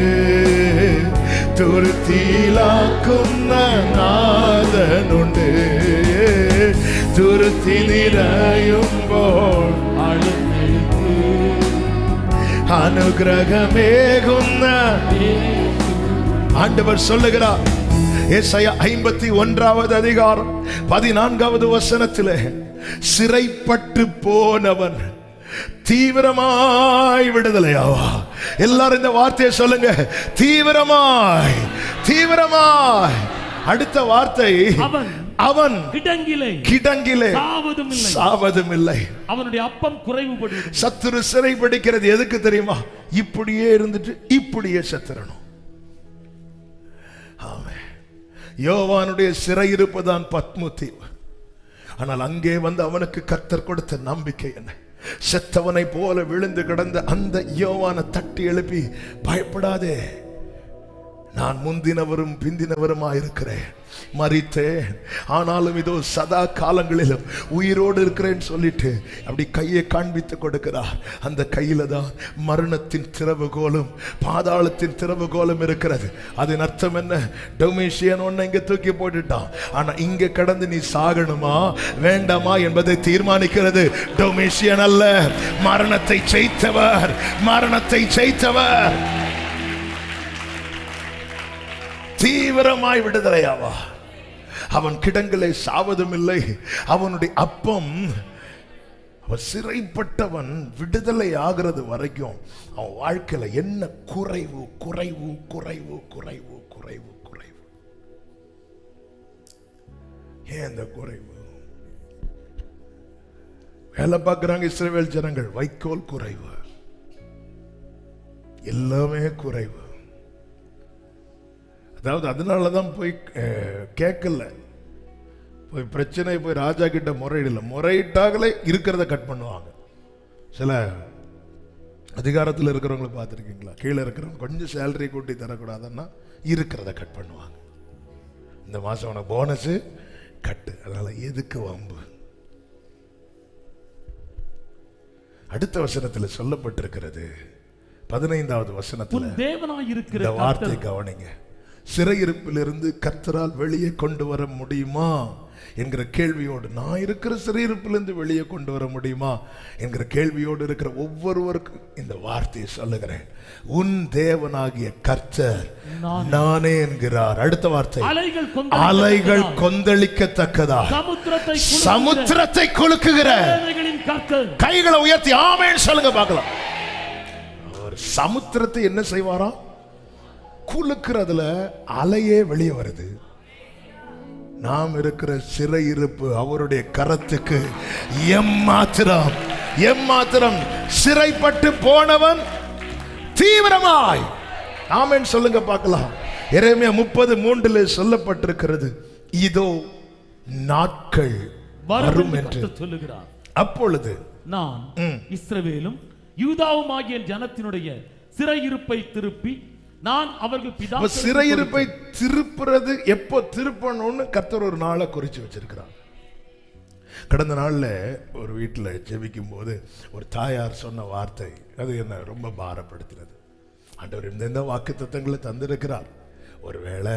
S1: துருத்திலாക്കുന്ന നാഥനുണ്ട്. തുരുത്തി നിറയുമ്പോൾ അനുഗ്രഹമേകുന്ന ஆண்டவர் சொல்லுகிறார். ஏசாயா 51வது அதிகாரம் 14வது வசனத்திலே, சிறைப்பட்டு போனவன் தீவிரமாய் விடுதலையாவா. எல்லாரும் இந்த வார்த்தையை சொல்லுங்க, தீவிரமாய் தீவிரமாய். அடுத்த வார்த்தை, அவன் கிடங்கிலே சாவதும் இல்லை. அவனுடைய அப்பம் குறைவுபடும். சத்துரு சிறை பிடிக்கிறது எதுக்கு தெரியுமா? இப்படியே இருந்துட்டு இப்படியே செத்துறணும். யோவானுடைய சிறையிருப்பு தான் பத்மு தீவு. ஆனால் அங்கே வந்து அவனுக்கு கர்த்தர் கொடுத்த நம்பிக்கை என்ன? செத்தவனை போல விழுந்து கிடந்த அந்த யோவானை தட்டி எழுப்பி, பயப்படாதே, நான் முந்தினவரும் பிந்தினவருமாயிருக்கிறேன், மரித்தேன், ஆனாலும் இதோ சதா காலங்களிலும் உயிரோடு இருக்கிறேன்னு சொல்லிட்டு அப்படி கையை காண்பித்து கொடுக்கிறார். அந்த கையில தான் மரணத்தின் திறவுகோலும் பாதாளத்தின் திறவுகோலும் இருக்கிறது. அதன் அர்த்தம் என்ன? டொமிஷியன் ஒன்னு இங்க தூக்கி போட்டுட்டான். ஆனா இங்க கடந்து நீ சாகணுமா வேண்டாமா என்பதை தீர்மானிக்கிறது டொமிஷியன் அல்ல, மரணத்தை ஜெயித்தவர், மரணத்தை ஜெயித்தவர். தீவிரமாய் விடுதலையாவா. அவன் கிடங்கிலே சாவதும் இல்லை. அவனுடைய அப்பம், அவன் சிறைப்பட்டவன் விடுதலை ஆகிறது வரைக்கும் அவன் வாழ்க்கையில என்ன குறைவு குறைவு குறைவு குறைவு குறைவு குறைவு. ஏன் அந்த குறைவு? வேலை பார்க்கிறாங்க இஸ்ரவேல் ஜனங்கள், வைக்கோல் குறைவு, எல்லாமே குறைவு. அதாவது அதனாலதான் போய் கேட்கல, போய் பிரச்சனை போய் ராஜா கிட்ட முறையிடல. முறையிட்டாங்களே இருக்கிறத கட் பண்ணுவாங்க. சில அதிகாரத்தில் இருக்கிறவங்களை பார்த்துருக்கீங்களா? கீழே இருக்கிறவங்க கொஞ்சம் சேலரி கூட்டி தரக்கூடாதுன்னா இருக்கிறத கட் பண்ணுவாங்க. இந்த மாசம் உனக்கு போனஸ் கட்டு, அதனால எதுக்கு வம்பு? அடுத்த வசனத்தில் சொல்லப்பட்டிருக்கிறது, 15வது வசனத்தில் தேவனாயிருக்கிற வார்த்தை கவனிங்க. சிறையிருப்பிலிருந்து கர்த்தரால் வெளியே கொண்டு வர முடியுமா என்கிற கேள்வியோடு, நான் இருக்கிற சிறையிருப்பிலிருந்து வெளியே கொண்டு வர முடியுமா என்கிற கேள்வியோடு இருக்கிற ஒவ்வொருவருக்கும் இந்த வார்த்தையை சொல்லுகிறேன். உன் தேவனாகிய கர்த்தர் நானே என்கிறார். அடுத்த வார்த்தை, அலைகள் கொந்தளிக்கத்தக்கதா சமுத்திரத்தை குலுக்குகிற கைகளை உயர்த்தி ஆமென் சொல்லுங்க பார்க்கலாம். அவர் சமுத்திரத்தை என்ன செய்வாரா? குலுக்குறதுல அலையே வெளியே வருது. நாம் இருக்கிற சிறையிருப்பு அவருடைய கரத்துக்கு எம்மாத்திரம் எம்மாத்திரம். சிறைப்பட்டு போனவன் தீவிரமாய் ஆமென் சொல்லுங்க பார்க்கலாம். எரேமியா 30:3 சொல்லப்பட்டிருக்கிறது, இதோ நாட்கள் வரும் என்று சொல்லுகிறார், அப்பொழுது நான் இஸ்ரவேலும் யூதாவுமாகிய ஜனத்தினுடைய சிறையிருப்பை திருப்பி நான் அவர்கள் பிதா. சிறையிருப்பை திருப்புறது எப்போ திருப்பணும்னு கர்த்தர் ஒரு நாளை குறிச்சு வச்சிருக்கிறார். கடந்த நாள்ல ஒரு வீட்டில் ஜெபிக்கும் போது ஒரு தாயார் சொன்ன வார்த்தை அது என்ன ரொம்ப பாரப்படுத்தினது. ஆண்டவர் இந்த வாக்குத்தத்தங்களை தந்திருக்கிறார். ஒருவேளை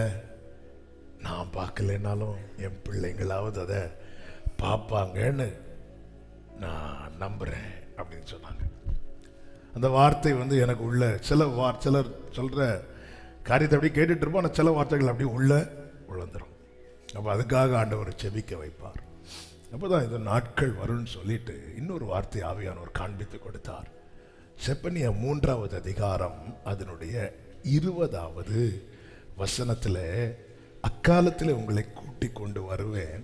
S1: நான் பார்க்கலைன்னாலும் என் பிள்ளைங்களாவது அதை பார்ப்பாங்கன்னு நான் நம்புறேன் அப்படின்னு சொன்னாங்க. அந்த வார்த்தை எனக்கு உள்ள சிலர் சொல்ற காரியத்தை அப்படி கேட்டுட்டு இருப்போம். ஆனால் சில வார்த்தைகள் அப்படி உள்ள உழந்துரும். அப்போ அதுக்காக ஆண்டவர் செபிக்க வைப்பார். அப்போதான் இந்த நாட்கள் வரும்னு சொல்லிட்டு இன்னொரு வார்த்தை ஆவியானவர் காண்பித்து கொடுத்தார். செப்பனியா 3வது அதிகாரம் அதனுடைய 20வது வசனத்தில், அக்காலத்தில் உங்களை கூட்டி கொண்டு வருவேன்,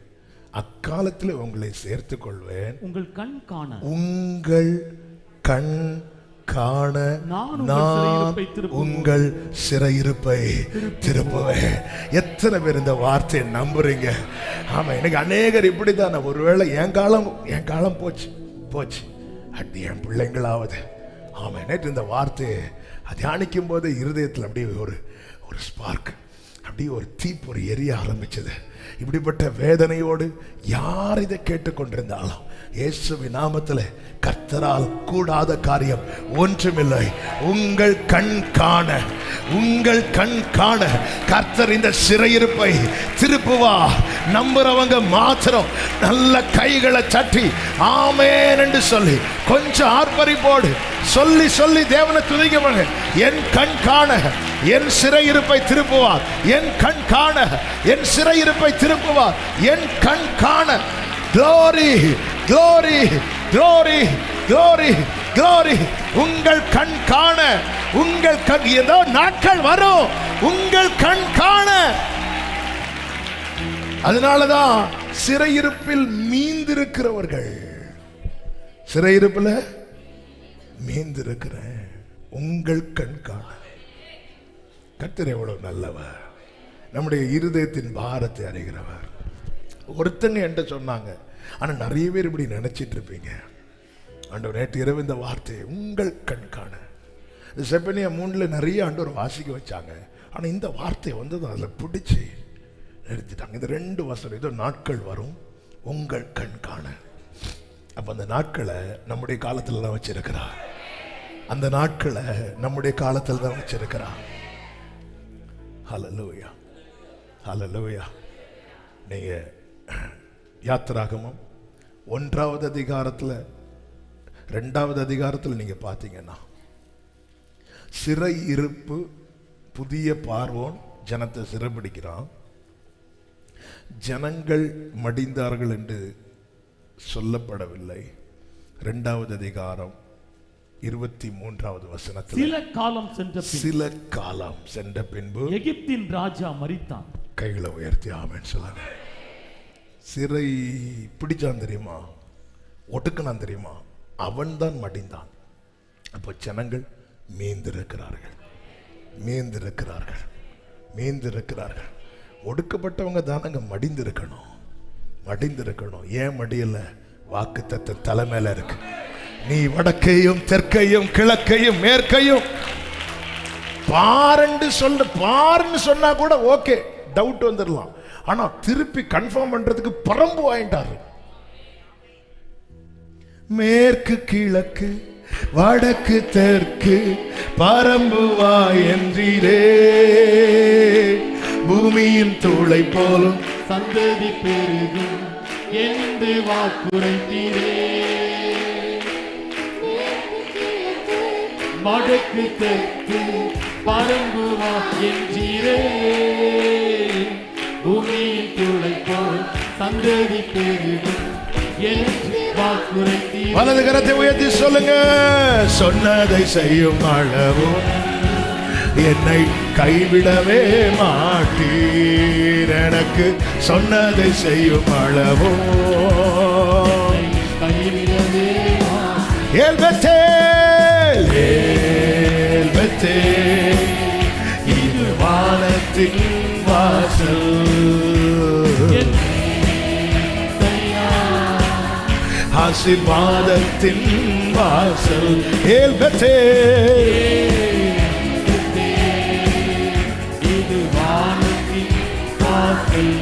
S1: அக்காலத்தில் உங்களை சேர்த்து கொள்வேன், உங்கள் கண் காண நான் உங்கள் சிறையிருப்பை திருப்புவேன். எத்தனை பேர் இந்த வார்த்தையை நம்புறீங்க? ஆமா, எனக்கு அநேகர் இப்படித்தான். ஒருவேளை என் காலம் போச்சு அது என் பிள்ளைங்களாவது. ஆமா, நேற்று இந்த வார்த்தையை தியானிக்கும் போது இருதயத்தில் அப்படியே ஒரு ஸ்பார்க் அப்படி ஒரு தீப்பொறி எரிய ஆரம்பிச்சது. இப்படிப்பட்ட வேதனையோடு யார் இதை கேட்டுக்கொண்டிருந்தாலும் இயேசுவின் நாமத்தில் கர்த்தரால் கூடாத காரியம் ஒன்றுமில்லை. உங்கள் கண் காண கர்த்தர் இந்த சிறையிருப்பை திருப்புவா. நம்புறவங்க மாத்திரம் நல்ல கைகளை தட்டி ஆமென் என்று சொல்லி கொஞ்சம் ஆர்ப்பரிப்போடு சொல்லி சொல்லி தேவனை துதிக்கவங்க. என் கண் காண என் சிறையிருப்பை திருப்புவார். என் கண் காண என் சிறையிருப்பை திருப்புவார். என் கண் காண. glory glory glory glory glory. உங்கள் கண் காண, உங்கள் கண், ஏதோ நாட்கள் வரும் உங்கள் கண் காண. அதனாலதான் சிறையிருப்பில் மீந்திருக்கிறவர்கள், சிறையிருப்பில் மீந்திருக்கிறேன் உங்கள் கண் காண. கர்த்தர் எவ்வளவு நல்லவர், நம்முடைய இருதயத்தின் பாரத்தை அறிகிறவர். ஒருத்தங்க என்கிட்ட சொன்னாங்க, ஆனா நிறைய பேர் இப்படி நினைச்சிட்டு இருப்பீங்க. ஆண்டவர் நேற்று இரவு இந்த வார்த்தை உங்கள் கண் காண, செப்பனியா 3 நிறைய ஆண்டவர் வாசிக்க வச்சாங்க. ஆனா இந்த வார்த்தை வந்தது அதில் பிடிச்சி நிறுத்திட்டாங்க. இந்த 2 வசனம், இதோ நாட்கள் வரும் உங்கள் கண் காண. அப்ப அந்த நாட்களை நம்முடைய காலத்தில் தான் வச்சிருக்கிறார். அந்த நாட்களை நம்முடைய காலத்தில் தான் வச்சிருக்கிறார். ஹல்லேலூயா ஹல்லேலூயா. நீங்க யாத்திராகமம் 1வது அதிகாரத்தில் 2வது அதிகாரத்தில் நீங்க பார்த்தீங்கன்னா, சிறை இருப்பு, புதிய பார்வோன் ஜனத்தை சிறைபிடிக்கிறான். ஜனங்கள் மடிந்தார்கள் என்று சொல்லப்படவில்லை. 2வது அதிகாரம் 23வது வசனத்தில், சில காலம் சென்ற பின்பு
S2: எகிப்தின் ராஜா மரித்தான்.
S1: கைகளை உயர்த்தி ஆமென் சொல்லுங்க. சிறை பிடிச்சான் தெரியுமா, ஒடுக்கினான் தெரியுமா, அவன் தான் மடிந்தான். அப்போ ஜனங்கள் மீந்திருக்கிறார்கள், மீந்திருக்கிறார்கள், மீந்திருக்கிறார்கள். ஒடுக்கப்பட்டவங்க தானங்க மடிந்திருக்கணும், மடிந்திருக்கணும். ஏன் மடியல? வாக்குத்தத்தம் தலைமையில இருக்கு. நீ வடக்கையும் தெற்கையும் கிழக்கையும் மேற்கையும் பாருன்னு சொன்னா கூட ஓகே, டவுட் வந்துடலாம். ஆனா திருப்பி கன்ஃபார்ம் பண்றதுக்கு பரம்பு வாங்கிட்டாரு. மேற்கு கிழக்கு வடக்கு தெற்கு பரம்புவா என்றீரே, பூமியின் தூளை போலும்
S2: சந்ததி பெருகும் என்று வாக்குரைத்தீரே. வடக்கு தெற்கு பரம்புவா என்றீரே, பூமியின் தூளை போல் சந்ததி பெருகும் என்று வாக்குரைத்தீரே.
S1: வலது கரத்தை உயர்த்தி சொல்லுங்க. சொன்னதை செய்யும் அளவும் என்னை கைவிடவே மாட்டீர். எனக்கு சொன்னதை செய்யும் அளவும்
S2: கைவிடவே
S1: ஏல்பெத்தேல், ஏல்பெத்தேல், இது வானத்தின் வாசல். ஆசீர்வாதத்தின் வாசல். ஏல்பெத்தேல்,
S2: இது வானத்தின் வாசல்.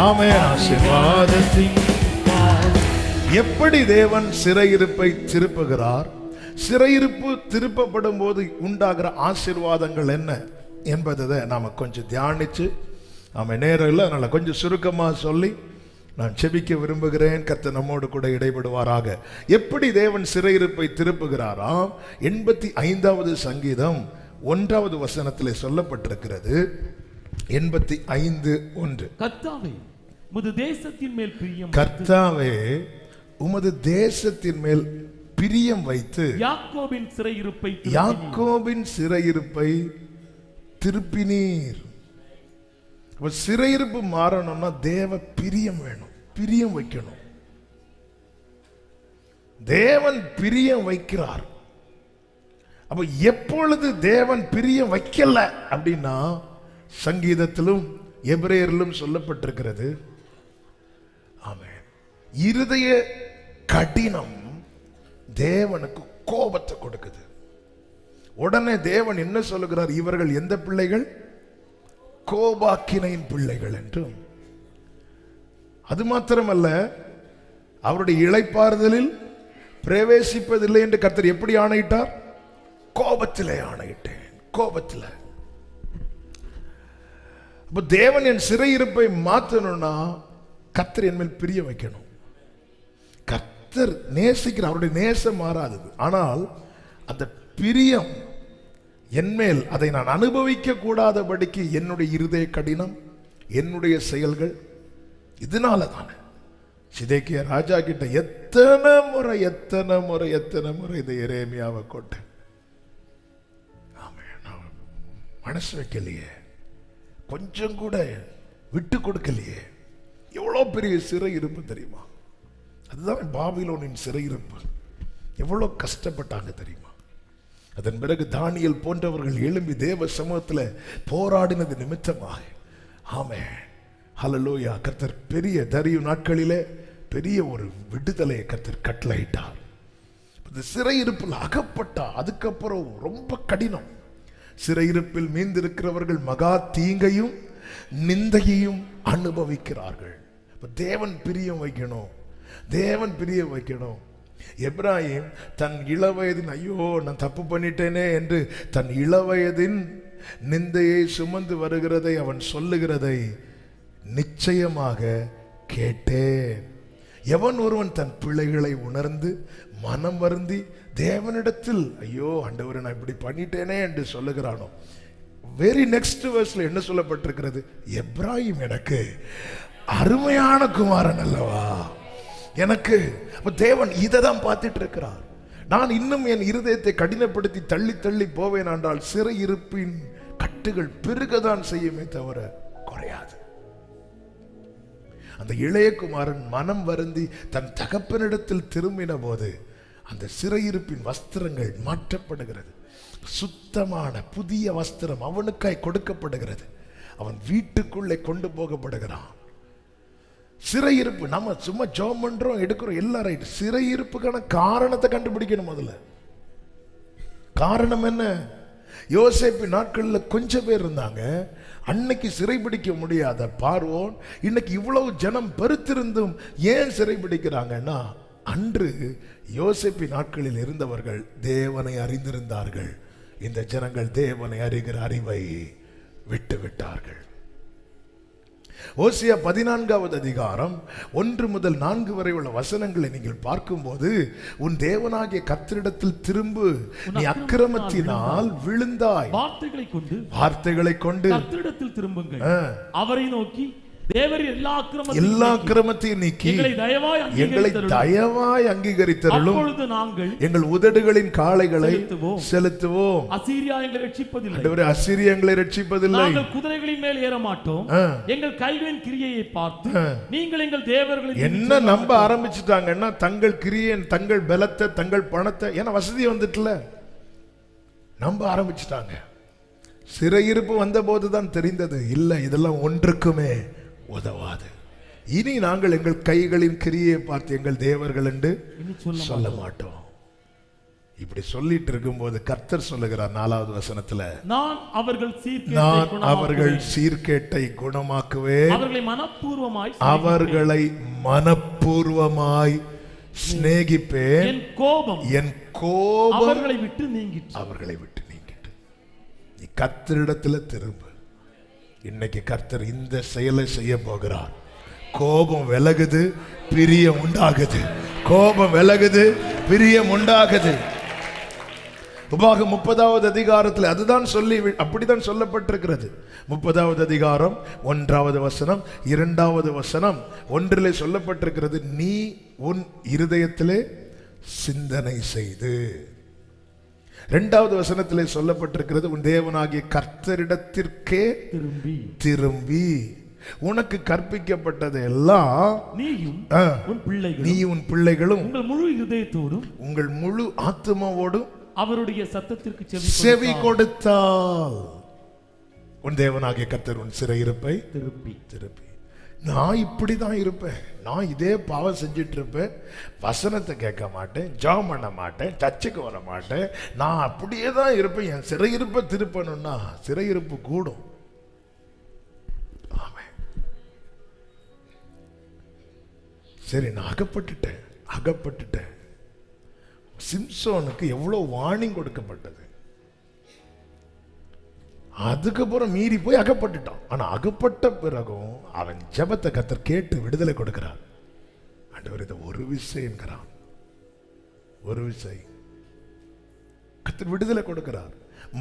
S1: ஆமென். ஆசீர்வாதத்தின். எப்படி தேவன் சிறையிருப்பை திருப்புகிறார், சிறையிருப்பு திருப்பப்படும் போது உண்டாகிற ஆசீர்வாதங்கள் என்ன என்பதை நாம கொஞ்சம் தியானிச்சு, நாம நேரம் இல்லை, அதனால கொஞ்சம் சுருக்கமா சொல்லி நான் செபிக்க விரும்புகிறேன். கர்த்தர் நம்மோடு கூட இடைபடுவாராக. எப்படி தேவன் சிறையிருப்பை திருப்புகிறாராம்? 85வது சங்கீதம் 1வது வசனத்திலே சொல்லப்பட்டிருக்கிறது. 85:1.
S2: கர்த்தாவே உமது தேசத்தின் மேல் பிரியம்,
S1: கர்த்தாவே உமது தேசத்தின் மேல் பிரியம் வைத்து
S2: யாக்கோபின் சிறையிருப்பை திருப்பினீர்.
S1: சிறையிருப்பு மாறணும்னா தேவ பிரியம் வேணும், பிரியம் வைக்கணும். தேவன் பிரியம் வைக்கிறார். அப்ப எப்பொழுது தேவன் பிரியம் வைக்கல அப்படின்னா, சங்கீதத்திலும் எபிரேயரிலும் சொல்லப்பட்டிருக்கிறது. ஆமென். இருதய கடினம் தேவனுக்கு கோபத்தை கொடுக்குது. உடனே தேவன் என்ன சொல்லுகிறார்? இவர்கள் எந்த பிள்ளைகள்? கோபாக்கினையின் பிள்ளைகள் என்றும். அது மாத்திரமல்ல, அவருடைய இளைப்பாறுதலில் பிரவேசிப்பதில்லை என்று கர்த்தர் எப்படி ஆணையிட்டார்? கோபத்திலே ஆணையிட்டேன். கோபத்தில். அப்ப தேவன் என் சிறையிருப்பை மாற்றணும்னா கர்த்தர் என் மேல் பிரிய வைக்கணும். கர்த்தர் நேசிக்கிற, அவருடைய நேசம் மாறாதது. ஆனால் அந்த பிரியம் என்மேல், அதை நான் அனுபவிக்க கூடாதபடிக்கு என்னுடைய இருதய கடினம், என்னுடைய செயல்கள், இதனால தானே சிதேக்கியா ராஜா கிட்ட எத்தனை முறை இந்த எரேமியாவை கொட்டேன். மனசு வைக்கலையே, கொஞ்சம் கூட விட்டு கொடுக்கலையே. எவ்வளவு பெரிய சிறை இருப்பு தெரியுமா? அதுதான் பாபிலோனின் சிறை இருப்பு. எவ்வளவு கஷ்டப்பட்டாங்க தெரியுமா? அதன் பிறகு தானியேல் போன்றவர்கள் எழும்பி தேவ சமூகத்தில் போராடினது நிமித்தமாக, ஆமென், ஹல்லேலூயா, கர்த்தர் பெரிய தரியு நாட்களிலே பெரிய ஒரு விடுதலையை கர்த்தர் கட்டளையிட்டார். இந்த சிறையிருப்பில் அகப்பட்டா அதுக்கப்புறம் ரொம்ப கடினம். சிறையிருப்பில் மீந்திருக்கிறவர்கள் மகா தீங்கையும் நிந்தையையும் அனுபவிக்கிறார்கள். தேவன் பிரியம் வைக்கணும், தேவன் பிரிய வைக்கணும். எப்ராஹிம் தன் இளவயதின், ஐயோ நான் தப்பு பண்ணிட்டேனே என்று தன் இளவயதின் நிந்தையை சுமந்து வருகிறதை, அவன் சொல்லுகிறதை நிச்சயமாக கேட்டேன். எவன் ஒருவன் தன் பிள்ளைகளை உணர்ந்து மனம் வருந்தி தேவனிடத்தில், ஐயோ ஆண்டவரே நான் இப்படி பண்ணிட்டேனே என்று சொல்லுகிறானோ, வெரி நெக்ஸ்ட் வெர்ஸ்ல என்ன சொல்லப்பட்டிருக்கிறது? எப்ராஹிம் எனக்கு அருமையான குமாரன் அல்லவா எனக்கு. தேவன் இதை தான் பார்த்துட்டு இருக்கிறார். நான் இன்னும் என் இருதயத்தை கடினப்படுத்தி தள்ளி தள்ளி போவேன் என்றால் சிறை இருப்பின் கட்டுகள் பெருகதான் செய்யுமே தவிர குறையாது. அந்த இளையகுமாரன் மனம் வருந்தி தன் தகப்பனிடத்தில் திரும்பின போது அந்த சிறையிருப்பின் வஸ்திரங்கள் மாற்றப்படுகிறது. சுத்தமான புதிய வஸ்திரம் அவனுக்காய் கொடுக்கப்படுகிறது. அவன் வீட்டுக்குள்ளே கொண்டு போகப்படுகிறான். சிறையிருப்பு, நம்ம சும்மா ஜோம் பண்றோம் எடுக்கிறோம் எல்லாம் ரைட். சிறையிருப்புக்கான காரணத்தை கண்டுபிடிக்கணும். முதல்ல காரணம் என்ன? யோசேப்பு நாட்களில் கொஞ்சம் பேர் இருந்தாங்க. அன்னைக்கு சிறைபிடிக்க முடியாத பார்வோன் இன்னைக்கு இவ்வளவு ஜனம் பெருத்திருந்தும் ஏன் சிறைபிடிக்கிறாங்கன்னா, அன்று யோசேப்பு நாட்களில் இருந்தவர்கள் தேவனை அறிந்திருந்தார்கள். இந்த ஜனங்கள் தேவனை அறிகிற அறிவை விட்டு விட்டார்கள். ஓசியா 14வது அதிகாரம் 1 முதல் 4 வரை உள்ள வசனங்களை நீங்கள் பார்க்கும்போது, உன் தேவனாகிய கர்த்தரிடத்தில் திரும்பு, நீ அக்கிரமத்தினால் விழுந்தாய். வார்த்தைகளை கொண்டு கர்த்தரிடத்தில் திரும்புங்கள், அவரை நோக்கி தேவரீர் எல்லா அக்கிரமத்தையும் நீக்கி எங்களை தயவாய் அங்கீகரித்தருளும். அப்பொழுது நாங்கள் எங்கள் உதடுகளின் காளைகளை செலுத்துவோம். அசீரியா எங்களை ரட்சிப்பதில்லை. ஆண்டவரே, அசீரியா எங்களை ரட்சிப்பதில்லை. நாங்கள் குதிரைகளின் மேல் ஏற மாட்டோம். எங்கள் கைகளின் கிரியையை பார்த்து நீங்கள் எங்கள் தேவர்களை என்ன நம்ப ஆரம்பிச்சுட்டாங்கன்னா, தங்கள் கிரியை, தங்கள் பலத்தை, தங்கள் பணத்தை, ஏன்னா வசதி வந்துட்டுல நம்ப ஆரம்பிச்சுட்டாங்க. சிறையிருப்பு வந்த போதுதான் தெரிந்தது, இல்லை இதெல்லாம் ஒன்றுக்குமே உதவாது. இனி நாங்கள் எங்கள் கைகளின் கிரியை பார்த்து எங்கள் தேவர்கள் என்று சொல்ல மாட்டோம். இப்படி சொல்லிட்டு இருக்கும்போது கர்த்தர் சொல்லுகிறார் 4வது வசனத்துல, நான் அவர்கள் சீர்கேட்டை குணமாக்குவேன், அவர்களை மனப்பூர்வமாய் சிநேகிப்பேன், என் கோபம் அவர்களை விட்டு நீங்கிட்டு. நீ கர்த்தரிடத்துல திரும்ப. இன்னைக்கு கர்த்தர் இந்த செயலை செய்ய போகிறார். கோபம் விலகுது, பிரியம் உண்டாகுது. கோபம் விலகுது, பிரியம் உண்டாகுது. உபாகம் 30வது அதிகாரத்தில் அதுதான் அப்படிதான் சொல்லப்பட்டிருக்கிறது. 30வது அதிகாரம் 1வது வசனம் 2வது வசனம் 1 சொல்லப்பட்டிருக்கிறது, நீ உன் இருதயத்திலே சிந்தனை செய்து. 2வது வசனத்திலே சொல்லப்பட்டிருக்கிறது, உன் தேவனாகிய கர்த்தரிடத்திற்கே திரும்பி உனக்கு கற்பிக்கப்பட்டது எல்லாம் நீயும் உன் பிள்ளைகளும் உங்கள் முழு இதயத்தோடும் உங்கள் முழு ஆத்துமாவோடும் அவருடைய சத்தத்திற்கு செவி கொடுத்தால் உன் தேவனாகிய கர்த்தர் உன் சிறையிருப்பை திருப்பி. நான் இப்படி தான் இருப்பேன், நான் இதே பாவம் செஞ்சிட்டு இருப்பேன், வசனத்தை கேட்க மாட்டேன், ஜெபம் பண்ண மாட்டேன், சர்ச்சுக்கு வர மாட்டேன், நான் அப்படியே தான் இருப்பேன். என் சிறையிருப்பை திருப்பணும்னா சிறையிருப்பு கூடும். ஆமென். சரி, நான் அகப்பட்டுட்டேன். சிம்சோனுக்கு எவ்வளவு வார்னிங் கொடுக்கப்பட்டது. அதுக்கப்புறம் மீறி போய் அகப்பட்டுட்டான். ஆனா அகப்பட்ட பிறகும் அவன் ஜெபத்தை கர்த்தர் கேட்டு விடுதலை கொடுக்கிறார். ஆண்டவர் இதை ஒரு விசை என்கிறான், ஒரு விசை கர்த்தர் விடுதலை கொடுக்கிறார்.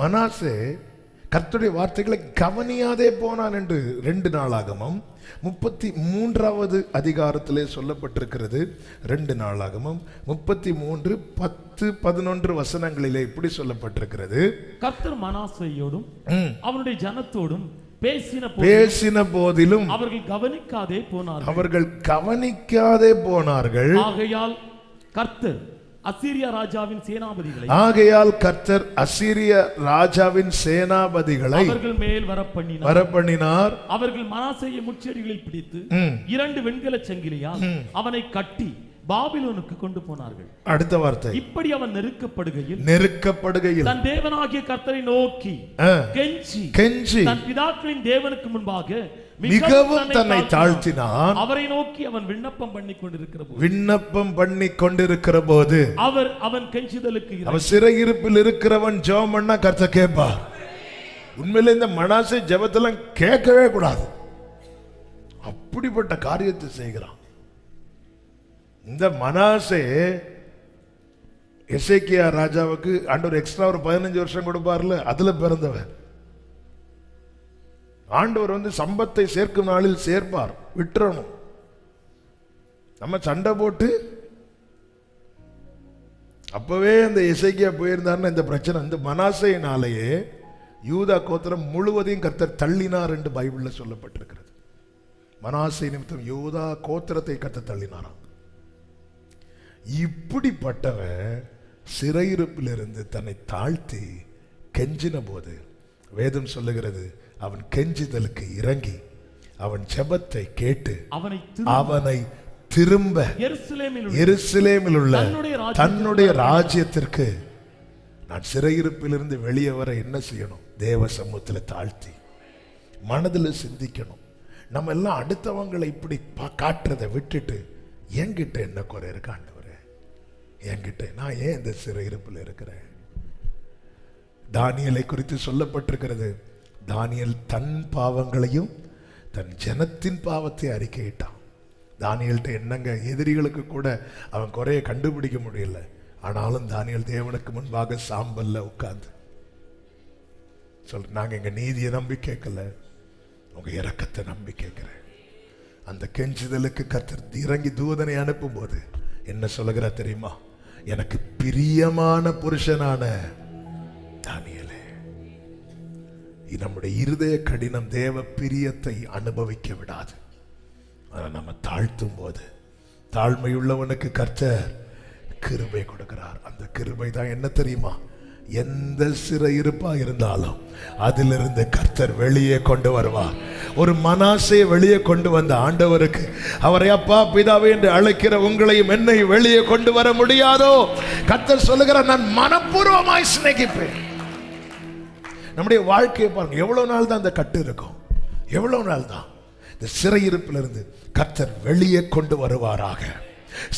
S1: மனாசே கர்த்தருடைய வார்த்தைகளை கவனியாதே போனான் என்று 2 நாளாகமம் 33வது அதிகாரத்திலே சொல்லப்பட்டிருக்கிறது. 2 நாளாகமம் 33 10 11 வசனங்களிலே இப்படி சொல்லப்பட்டிருக்கிறது.
S2: கர்த்தர் மனாசேயோடும் அவனுடைய ஜனத்தோடும்
S1: பேசின போதிலும்
S2: அவர்கள் கவனிக்காதே போனார்கள். ஆகையால் கர்த்தர் அசீரியா ராஜாவின் சேனாபதிகளை அவர்கள் மேல் வரப்பண்ணினார். அவர்கள் மனாசேயை முச்செடிகளில் பிடித்து 2 வெண்கல சங்கிலியால் அவனை கட்டி பாபிலோனுக்கு கொண்டு போனார்கள். அடுத்த வார்த்தை, இப்படி அவன் நெருக்கப்படுகையில் தன் தேவனாகிய கர்த்தரை நோக்கி கெஞ்சி தன் பிதாக்களின் தேவனுக்கு முன்பாக மிகவும் தன்னை தாழ்த்தினான். அவரை நோக்கி அவன் விண்ணப்பம் பண்ணி கொண்டிருக்கிற போது அவன் கெஞ்சுதலுக்கு அவன் சிறையிருப்பில் இருக்கிறவன் ஜெபம் பண்ணா கர்த்தர் கேட்பார். உண்மையிலே இந்த மனாசே ஜெபத்தெல்லாம் கேட்கவே கூடாது. அப்படிப்பட்ட காரியத்தை செய்கிறான். இந்த மனாசே எசேக்கியா ராஜாவுக்கு ஆண்டவர் எக்ஸ்ட்ரா ஒரு 15 வருஷம் கொடுப்பார்ல, அதுல பிறந்தவன். ஆண்டவர் சம்பத்தை சேர்க்கும் நாளில் சேர்ப்பார், விட்டுறணும். நம்ம சண்டை போட்டு அப்பவே அந்த எசேக்கியா போயிருந்தாருன்னு இந்த பிரச்சனை. இந்த மனாசேயினாலேயே யூதா கோத்திரம் முழுவதையும் கர்த்தர் தள்ளினார் என்று பைபிள்ல சொல்லப்பட்டிருக்கிறது. மனாசே நிமித்தம் யூதா கோத்திரத்தை கர்த்தர் தள்ளினாராம். இப்படிப்பட்டவன் சிறையிருப்பிலிருந்து தன்னை தாழ்த்தி கெஞ்சின போது வேதம் சொல்லுகிறது, அவன் கெஞ்சுதலுக்கு இறங்கி அவன் ஜெபத்தை கேட்டு அவனை திரும்ப எருசலேமில் உள்ள தன்னுடைய ராஜ்யத்திற்கு, நான் சிறையிருப்பிலிருந்து வெளியே வர என்ன செய்யணும்? தேவ சமூகத்தில் தாழ்த்தி மனதில் சிந்திக்கணும். நம்ம எல்லாம் அடுத்தவங்களை இப்படி காட்டுறதை விட்டுட்டு, என்கிட்ட என்ன குறை இருக்கு ஆண்டவரே, என்கிட்ட நான் ஏன் இந்த சிறையிருப்பில் இருக்கிறேன்? தானியேலை குறித்து சொல்லப்பட்டிருக்கிறது. தானியேல் தன் பாவங்களையும் தன் ஜனத்தின் பாவத்தை அறிக்கையிட்டான். தானியேல்கிட்ட என்னங்க, எதிரிகளுக்கு கூட அவன் குறைய கண்டுபிடிக்க முடியல. ஆனாலும் தானியேல் தேவனுக்கு முன்பாக சாம்பல்ல உட்கார்ந்து நாங்க எங்க நீதியை நம்பி கேட்கல, உங்க இரக்கத்தை நம்பி கேட்கிறேன். அந்த கெஞ்சுதலுக்கு கர்த்தர் இறங்கி தூதனை அனுப்பும் போது என்ன சொல்லுகிறா தெரியுமா? எனக்கு பிரியமான புருஷனான தானியேலே, நம்முடைய இருதய கடினம் தேவ பிரியத்தை அனுபவிக்க விடாது. நம்ம தாழ்த்தும் போது தாழ்மையுள்ளவனுக்கு கர்த்தர் கிருபை கொடுக்கிறார். அந்த கிருபை தான் என்ன தெரியுமா? எந்த சிறையிருப்பா இருந்தாலும் அதிலிருந்து கர்த்தர் வெளியே கொண்டு வருவார். ஒரு மனாசே வெளியே கொண்டு வந்த ஆண்டவருக்கு அவரை அப்பா பிதாவே என்று அழைக்கிற உங்களையும் என்னை வெளியே கொண்டு வர முடியாதோ? கர்த்தர் சொல்லுகிறார், நான் மனப்பூர்வமாய் சிநேகிப்பேன். நம்முடைய வாழ்க்கையை பாருங்க, எவ்வளவு நாள் தான் அந்த கட்டு இருக்கும்? எவ்வளவு நாள் தான் இந்த சிறையிருப்பிலிருந்து கர்த்தர் வெளியே கொண்டு வருவாராக.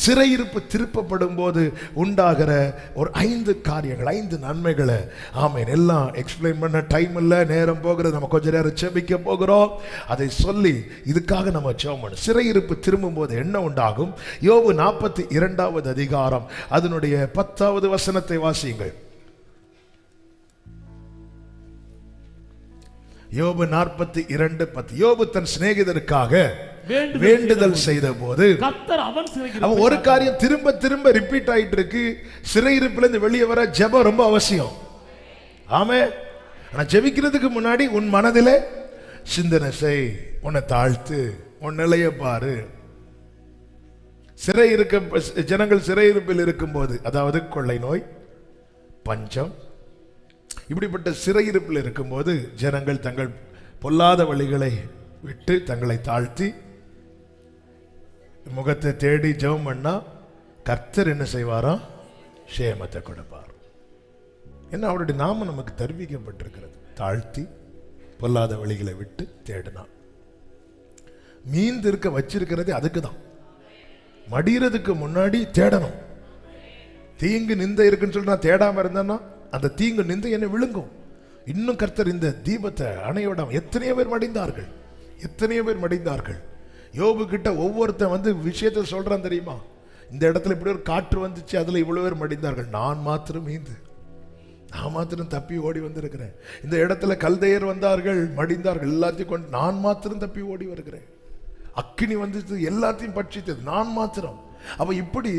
S2: சிறையிருப்பு திருப்பப்படும் போது உண்டாகிற ஒரு 5 காரியங்கள், 5 நன்மைகளை ஆமென் எல்லாம் எக்ஸ்பிளைன் பண்ண டைம் இல்லை, நேரம் போகிறது. நம்ம கொஞ்ச நேரம் செபிக்க போகிறோம். அதை சொல்லி இதுக்காக நம்ம ஜெபம் பண்ணணும். சிறையிருப்பு திரும்பும் போது என்ன உண்டாகும்? யோபு 42வது அதிகாரம் அதனுடைய 10வது வசனத்தை வாசியுங்கள். யோபு 42:10. யோபு தன் சிநேகிதருக்காக வேண்டுதல் செய்த போது அவன் ஒரு காரியம் திரும்ப திரும்ப ரிப்பீட் ஆயிட்டு இருக்கு. சிறையிருப்பிலிருந்து வெளியே வர ஜெபம் ரொம்ப அவசியம். ஆமென். ஆனா ஜெபிக்கிறதுக்கு முன்னாடி உன் மனதிலே சிந்தனை செய், உன்னை தாழ்த்து, உன் நிலைய பாரு. ஜனங்கள் சிறையிருப்பில் இருக்கும் போது, அதாவது கொள்ளை நோய், பஞ்சம், இப்படிப்பட்ட சிறையிருப்பில் இருக்கும்போது ஜனங்கள் தங்கள் பொல்லாத வழிகளை விட்டு தங்களை தாழ்த்தி
S1: முகத்தை தேடி ஜெபம் பண்ணா கர்த்தர் என்ன செய்வாராம்? சேமத்தை கொடுப்பார். ஏன்னா அவருடைய நாமம் நமக்கு தருவிக்கப்பட்டிருக்கிறது. தாழ்த்தி பொல்லாத வழிகளை விட்டு தேடினான். மீந்து இருக்க வச்சிருக்கிறது அதுக்கு தான். மடிகிறதுக்கு முன்னாடி தேடணும். தீங்கு நிந்தை இருக்குன்னு சொல்லி நான் தேடாம இருந்தேன்னா அந்த தீங்கு நிந்தை என்னை விழுங்கும். இன்னும் கர்த்தர் இந்த தீபத்தை அணைய விடாம எத்தனையோ பேர் மடிந்தார்கள், எத்தனையோ பேர் மடிந்தார்கள். யோபு கிட்ட ஒவ்வொருத்தன் வந்து விஷயத்தை சொல்றான் தெரியுமா? இந்த இடத்துல இப்படி ஒரு காற்று வந்துச்சு, அதுல இவ்வளவு பேர் மடிந்தார்கள், நான் மாத்திரம் மீந்து, நான் மாத்திரம் தப்பி ஓடி வந்திருக்கிறேன். இந்த இடத்துல கல்தையர் வந்தார்கள், மடிந்தார்கள், எல்லாத்தையும் கொண்டு நான் மாத்திரம் தப்பி ஓடி வருகிறேன். அக்கினி வந்துச்சு, எல்லாத்தையும் பட்சித்தது, நான் மாத்திரம். அப்ப இப்படி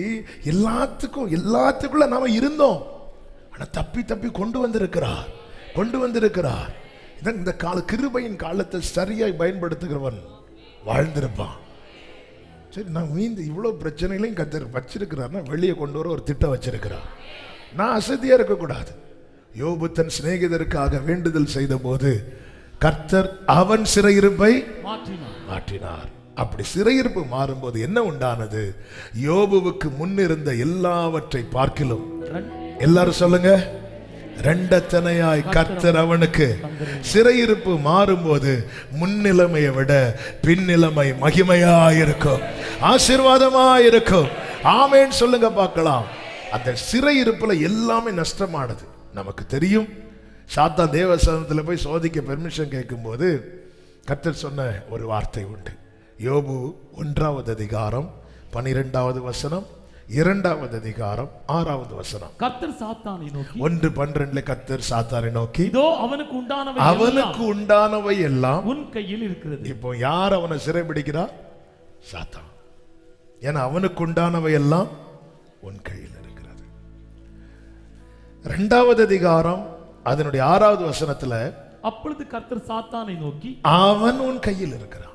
S1: எல்லாத்துக்குள்ள நாம இருந்தோம். ஆனா தப்பி தப்பி கொண்டு வந்திருக்கிறார். இந்த கால கிருபையின் காலத்தை சரியாய் பயன்படுத்துகிறவன் வாழ்ந்திருப்பான். சரி, நான் மீந்து இவ்வளவு பிரச்சனைகளையும் கத்தர் வச்சிருக்கிறார்னா வெளியே கொண்டு வர ஒரு திட்டம் வச்சிருக்கிறார். நான் அசதியா இருக்கக்கூடாது. யோபு தன் சிநேகிதருக்காக வேண்டுதல் செய்த போது கர்த்தர் அவன் சிறையிருப்பை மாற்றினார். அப்படி சிறையிருப்பு மாறும்போது என்ன உண்டானது? யோபுவுக்கு முன்னிருந்த எல்லாவற்றை பார்க்கிலும், எல்லாரும் சொல்லுங்க, இரண்டத்தனையாய் கர்த்தர் அவனுக்கு. சிறையிருப்பு மாறும்போது முன்னிலைமையை விட பின்னிலைமை மகிமையாயிருக்கும், ஆசீர்வாதமாயிருக்கும். ஆமேன் சொல்லுங்க பார்க்கலாம். அந்த சிறையிருப்புல எல்லாமே நஷ்டமானது நமக்கு தெரியும். சாத்தான் தேவசனத்தில் போய் சோதிக்க பெர்மிஷன் கேட்கும்போது கர்த்தர் சொன்ன ஒரு வார்த்தை உண்டு. யோபு 1வது அதிகாரம் 12வது வசனம், 2வது அதிகாரம் 6வது வசனம்.
S2: கர்த்தர் சாத்தானை நோக்கி,
S1: 1:12 கர்த்தர் சாத்தானை நோக்கி,
S2: இதோ அவனுக்கு
S1: உண்டானவை எல்லாம்
S2: உன் கையில் இருக்கிறது.
S1: இப்போ யார் அவனை சிறை பிடிக்கிறா? சாத்தான். ஏன்னா அவனுக்கு உண்டானவை எல்லாம் உன் கையில் இருக்கிறது. 2வது அதிகாரம் அதனுடைய 6வது வசனத்துல,
S2: அப்பொழுது கர்த்தர் சாத்தானை நோக்கி,
S1: அவன் உன் கையில் இருக்கிறான்.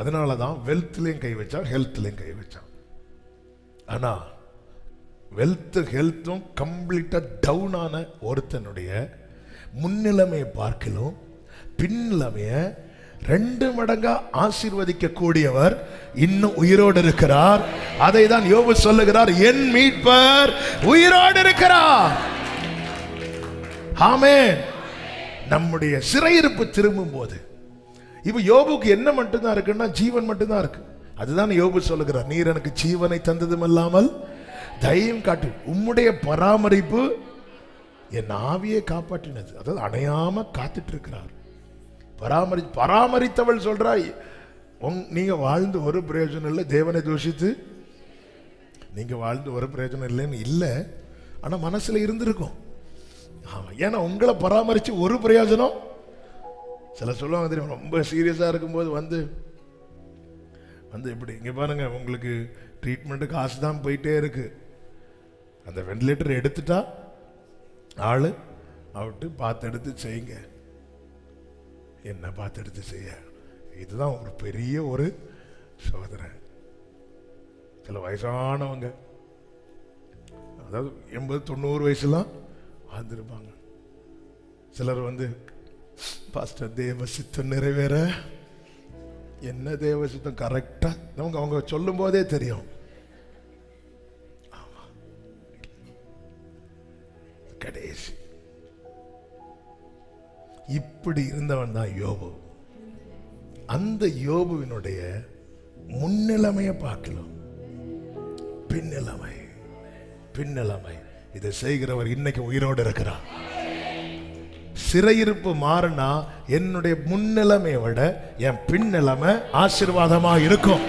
S1: அதனாலதான் வெல்த்லயும் கை வச்சான், ஹெல்த்லயும் கை வச்சான். ஆனா வெல்த் ஹெல்த்தும் கம்ப்ளீட்டா டவுன் ஆன ஒருத்தனுடைய முன்னிலைமையை பார்க்கலும் பின்னிலைமைய 2 மடங்கா ஆசீர்வதிக்க கூடியவர் இன்னும் உயிரோடு இருக்கிறார். அதை தான் யோபு சொல்லுகிறார், என் மீட்பர் உயிரோடு இருக்கிறார். ஆமென். நம்முடைய சிறையிருப்பு திரும்பும் போது இப்ப யோபுக்கு என்ன மட்டும்தான் இருக்குன்னா ஜீவன் மட்டும்தான் இருக்கு. அதுதான் யோபு சொல்லுகிறார், நீர் எனக்கு ஜீவனை தந்ததும் இல்லாமல் தைரியம் காட்டு, உம்முடைய பராமரிப்பு என் ஆவியை காப்பாற்றினது. அதாவது அணையாம காத்துட்டு இருக்கிறார். பராமரித்தவள் சொல்றா, நீங்க வாழ்ந்து ஒரு பிரயோஜனம் இல்லை, தேவனை தூஷித்து நீங்க வாழ்ந்து ஒரு பிரயோஜனம் இல்லைன்னு இல்லை. ஆனா மனசுல இருந்திருக்கும். ஆமா, ஏன்னா உங்களை பராமரிச்சு ஒரு பிரயோஜனம். சில சொல்லுவாங்க தெரியும், ரொம்ப சீரியஸா இருக்கும்போது வந்து இப்படி இங்க பாருங்க, உங்களுக்கு ட்ரீட்மெண்ட் காசு தான் போயிட்டே இருக்கு, அந்த வெண்டிலேட்டர் எடுத்துட்டா ஆளு அவுட்டு, பார்த்து எடுத்து செய்யுங்க. என்ன பார்த்து எடுத்து செய்ய? இதுதான் ஒரு பெரிய ஒரு சோதனை. சில வயசானவங்க, அதாவது 80-90 வயசுலாம் வாழ்ந்துருப்பாங்க. சிலர் வந்து, பாஸ்டர் தேவ சித்தம் நிறைவேற, என்ன தேவ சித்தம் கரெக்டா அவங்க சொல்லும் போதே தெரியும். கடைசி இப்படி இருந்தவன் தான் யோபு. அந்த யோபுவினுடைய முன்னிலைமையை பார்க்கலாம், பின்னிலைமை இதை செய்கிறவர் இன்னைக்கு உயிரோடு இருக்கிறார். சிறையிருப்பு மாறினா என்னுடைய முன்னிலைமையை விட என் பின்னிலைமை ஆசீர்வாதமா இருக்கும்.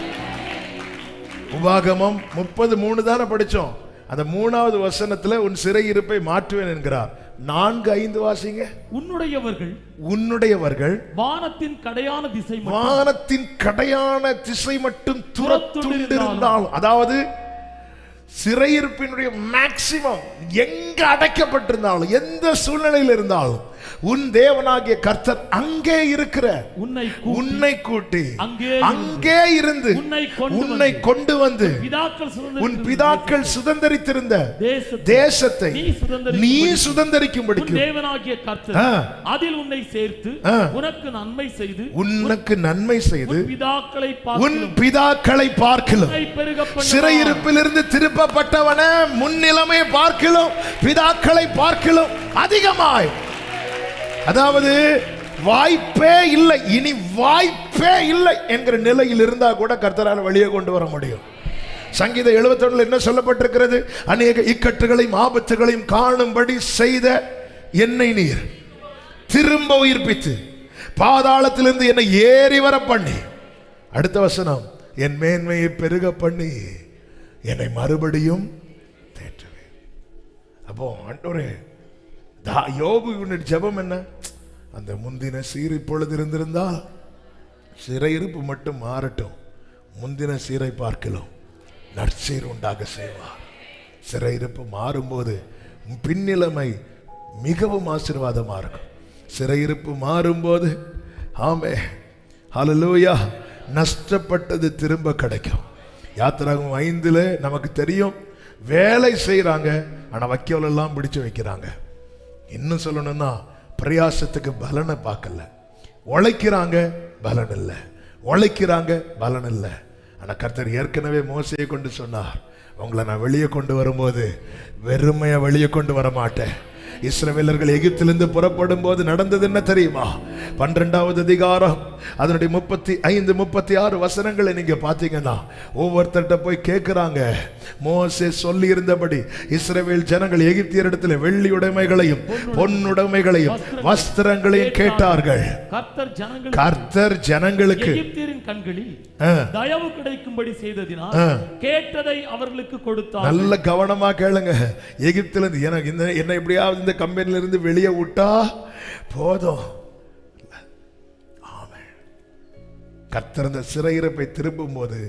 S1: உபாகமம் 30:3 தானே படிச்சோம். அந்த 3வது வசனத்துல உன் சிறையிருப்பை மாற்றுவேன் என்கிறார். 4-5 வாசிங்க. உன்னுடையவர்கள் வானத்தின் கடையான திசை மட்டும் துரத்துண்டிருந்தாலும், அதாவது சிறையிருப்பினுடைய மேக்சிமம் எங்க அடைக்கப்பட்டிருந்தாலும், எந்த சூழ்நிலையில் இருந்தாலும், உன் தேவனாகிய கர்த்தர் அங்கே இருக்கிற
S2: உன்னை
S1: கூட்டி
S2: அங்கே
S1: இருந்து உன்னை கொண்டு வந்து உன் பிதாக்கள் சுதந்தரித்திருந்த தேசத்தை நீ சுதந்தரிக்கும்படி
S2: தேவனாகிய கர்த்தர் அதில் உன்னை சேர்த்து உனக்கு நன்மை செய்து உன் பிதாக்களை பார்க்கிலும்
S1: சிறையிருப்பிலிருந்து திருப்பப்பட்டவன முன்னிலைமை பார்க்கிலும் பிதாக்களை பார்க்கிலும் அதிகமாய், அதாவது வாய்ப்பே இல்லை, இனி வாய்ப்பே இல்லை என்கிற நிலையில் இருந்தா கூட கர்த்தரால் வெளியே கொண்டு வர முடியும். சங்கீதம் 71 என்ன சொல்லப்பட்டிருக்கிறது? அநேக இக்கட்டுகளையும் ஆபத்துகளையும் காணும்படி செய்த என்னை நீர் திரும்ப உயிர்ப்பித்து பாதாளத்திலிருந்து என்னை ஏறி வர பண்ணி, அடுத்த வசனம், என் மேன்மையை பெருக பண்ணி என்னை மறுபடியும் தேற்றுவே. அப்போ ஆண்டவரே, யோபுவின் ஜெபம் என்ன? அந்த முந்தின சீர் இப்பொழுது இருந்திருந்தால் சிறையிருப்பு மட்டும் மாறட்டும், முந்தின சீரை பார்க்கலாம் நற்சீர் உண்டாக செய்வார். சிறையிருப்பு மாறும்போது பின்னிலைமை மிகவும் ஆசீர்வாதமா இருக்கும். சிறையிருப்பு மாறும்போது ஆமே ஹல்லேலூயா, நஷ்டப்பட்டது திரும்ப கிடைக்கும். யாத்திராகமம் 5 நமக்கு தெரியும், வேலை செய்யறாங்க ஆனா வைக்கோல் எல்லாம் பிடிச்சு வைக்கிறாங்க. இன்னும் சொல்லணும்னா பிரயாசத்துக்கு பலனை பார்க்கல, உழைக்கிறாங்க பலன் இல்லை, உழைக்கிறாங்க பலன் இல்லை. ஆனா கர்த்தர் ஏற்கனவே மோசையை கொண்டு சொன்னார், உங்களை நான் வெளியே கொண்டு வரும்போது வெறுமையா வெளியே கொண்டு வர மாட்டேன். இஸ்ரவேலர்கள் எகிப்திலிருந்து புறப்படும் போது நடந்தது என்ன தெரியுமா? 12வது அதிகாரம் அதனுடைய 35, 36 வசனங்களை நீங்க பாத்தீங்கன்னா ஒவ்வொருத்தர்கிட்ட போய் கேட்கிறாங்க. மோசே சொல்லி இருந்தபடி இஸ்ரவேல் ஜனங்கள் எகிப்தியரிடத்தில் வெள்ளி உடைமைகளையும் பொன்னுடைமைகளையும் வஸ்திரங்களையும் கேட்டார்கள். கர்த்தர் ஜனங்களுக்கு
S2: எகிப்தியரின் கண்களில் தயவு கிடைக்கும்படி செய்ததினால் கேட்டதை அவர்களுக்கு கொடுத்தார்.
S1: நல்ல கவனமா கேளுங்க. எகிப்திலிருந்து எனக்கு என்ன எப்படியாவது இந்த கம்பெனில இருந்து வெளியே விட்டா போதும். கர்த்தர் இந்த சிறையிருப்பை திரும்பும் போது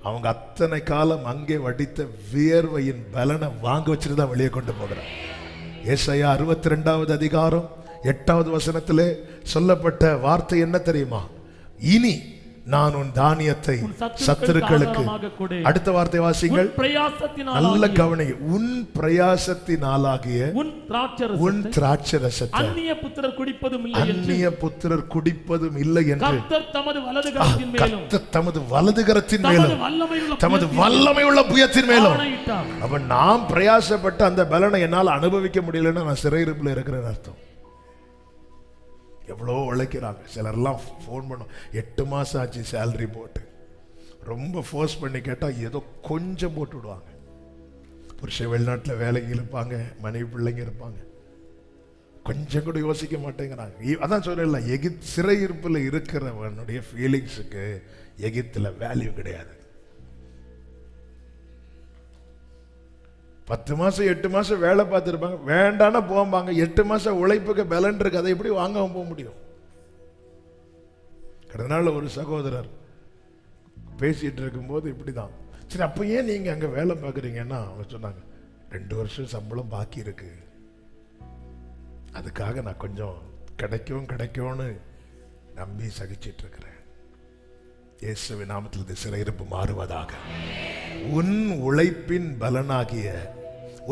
S1: அவங்க அத்தனை காலம் அங்கே வடித்த வியர்வையின் பலனை வாங்க வச்சுட்டு தான் வெளியே கொண்டு போகிறார். ஏசாயா 62வது அதிகாரம் 8வது வசனத்திலே சொல்லப்பட்ட வார்த்தை என்ன தெரியுமா? இனி நான் உன் தானியத்தை சத்துருக்களுக்கு, அடுத்த வார்த்தை வாசிங்கள், நல்ல கவனிங்க, உன் பிரயாசத்தினாலாகிய உன் திராட்சரசத்தை
S2: அந்நிய புத்திரர்
S1: குடிப்பதும் இல்லை என்று
S2: கர்த்தர் தமது
S1: வலதுகரத்தின் மேலும் தமது வல்லமை உள்ள புயத்தின் மேலும். அப்ப நாம் பிரயாசப்பட்ட அந்த பலனை என்னால் அனுபவிக்க முடியலன்னா நான் சிறையிருப்பில் இருக்கிறேன் அர்த்தம். எவ்வளோ உழைக்கிறாங்க. சிலர்லாம் ஃபோன் பண்ணோம், 8 மாதம் ஆச்சு சேலரி போட்டு, ரொம்ப ஃபோர்ஸ் பண்ணி கேட்டால் ஏதோ கொஞ்சம் போட்டு விடுவாங்க. புருஷன் வெளிநாட்டில் வேலைக்கு இருப்பாங்க, மனைவி பிள்ளைங்க இருப்பாங்க, கொஞ்சம் கூட யோசிக்க மாட்டேங்கிறாங்க. அதான் சொல்லல, சிறையிருப்பில் இருக்கிறவனுடைய ஃபீலிங்ஸுக்கு எகிப்தில் வேல்யூ கிடையாது. 10 மாதம் 8 மாதம் வேலை பார்த்துருப்பாங்க, வேண்டான போவாங்க. 8 மாதம் உழைப்புக்கு பலன் இருக்கு, அதை எப்படி வாங்காம போக முடியும்? கடந்த நாள் ஒரு சகோதரர் பேசிட்டு இருக்கும்போது இப்படிதான், சரி அப்போ ஏன் நீங்க அங்க வேலை பார்க்குறீங்கன்னா அவங்க சொன்னாங்க, 2 வருஷம் சம்பளம் பாக்கி இருக்கு, அதுக்காக நான் கொஞ்சம் கிடைக்கும்னு நம்பி சகிச்சிட்டு இருக்கிறேன். இயேசுவின் நாமத்தில் இந்த சிறையிருப்பு மாறுவதாக. உன் உழைப்பின் பலனாகிய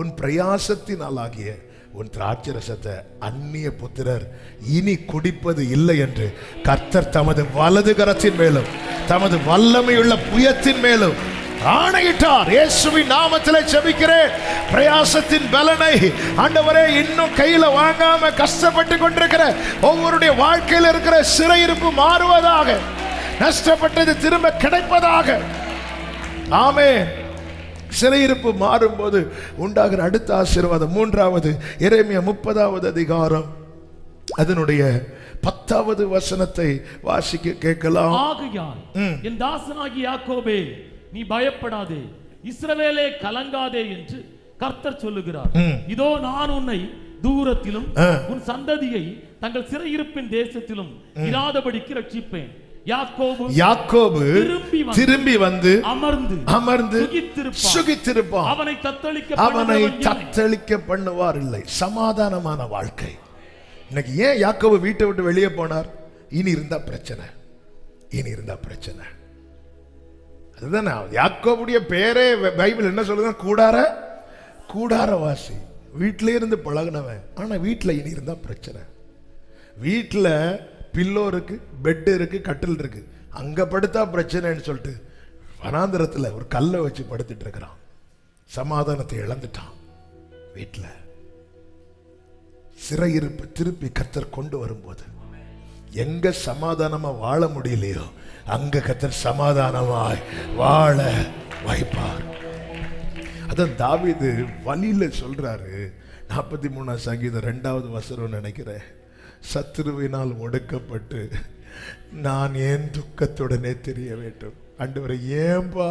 S1: உன் பிரயாசத்தினாலாகிய உன் திராட்சரசத்தை அந்நிய புத்திரர் இனி குடிப்பது இல்லை என்று கர்த்தர் தமது வலது கரத்தின் மேலும் தமது வல்லமையுள்ள புயத்தின் மேலும் ஆணையிட்டார். இயேசுவின் நாமத்திலே ஜெபிக்கிறேன். பிரயாசத்தின் பலனை ஆண்டவரே இன்னும் கையில வாங்காம கஷ்டப்பட்டு கொண்டிருக்கிற ஒவ்வொருடைய வாழ்க்கையில் இருக்கிற சிறையிருப்பு மாறுவதாக, நஷ்டப்பட்டது திரும்ப கிடைப்பதாக. ஆமென். சிறையிருப்பு மாறும்போது உண்டாகிற அடுத்த ஆசீர்வாதம் 3வது எரேமியா 30வது அதிகாரம் அதனுடைய 10வது வசனத்தை வாசிக்க கேட்கலாம்.
S2: ஆகையால் என் தாசனாகிய யாக்கோபே நீ பயப்படாதே, இஸ்ரவேலே கலங்காதே என்று கர்த்தர் சொல்லுகிறார். இதோ நான் உன்னை தூரத்திலும் உன் சந்ததியை தங்கள் சிறையிருப்பின் தேசத்திலும் இராதபடிக்கு ரட்சிப்பேன். யாக்கோபு திரும்பி வந்து அமர்ந்து சுகித்திருப்பான். அவனை தத்தளிக்க பண்ணுவார் இல்லை. சமாதானமான வாழ்க்கை,
S1: இன்னைக்கு ஏன் யாக்கோபு வீட்டை விட்டு வெளியே போனார்? இனி இருந்தா பிரச்சனை, இனி இருந்தா பிரச்சனை. அதுதான் யாக்கோபுடைய பேரே பைபிள் என்ன சொல்லுது? கூடாரவாசி. வீட்டிலே இருந்து பழகினவன். ஆனா வீட்டில் இனி இருந்தா பிரச்சனை. வீட்டில் பில்லோ இருக்கு, பெட் இருக்கு, கட்டில் இருக்கு, அங்க படுத்தா பிரச்சனைன்னு சொல்லிட்டு வனாந்திரத்தில் ஒரு கல்லை வச்சு படுத்துட்டு இருக்கிறான். சமாதானத்தை இழந்துட்டான். வீட்டில் சிறையிருப்பு திருப்பி கர்த்தர் கொண்டு வரும்போது எங்க சமாதானமா வாழ முடியலையோ அங்க கர்த்தர் சமாதானமாய் வாழ வைப்பார். அதான் தாவீது வழியில சொல்றாரு, 43 சங்கீதம் 2வது வசனம் நினைக்கிறேன். சத்துருவினால் ஒடுக்கப்பட்டு நான் ஏன் துக்கத்துடனே தெரிய வேண்டும்? ஆண்டவரே, ஏன்பா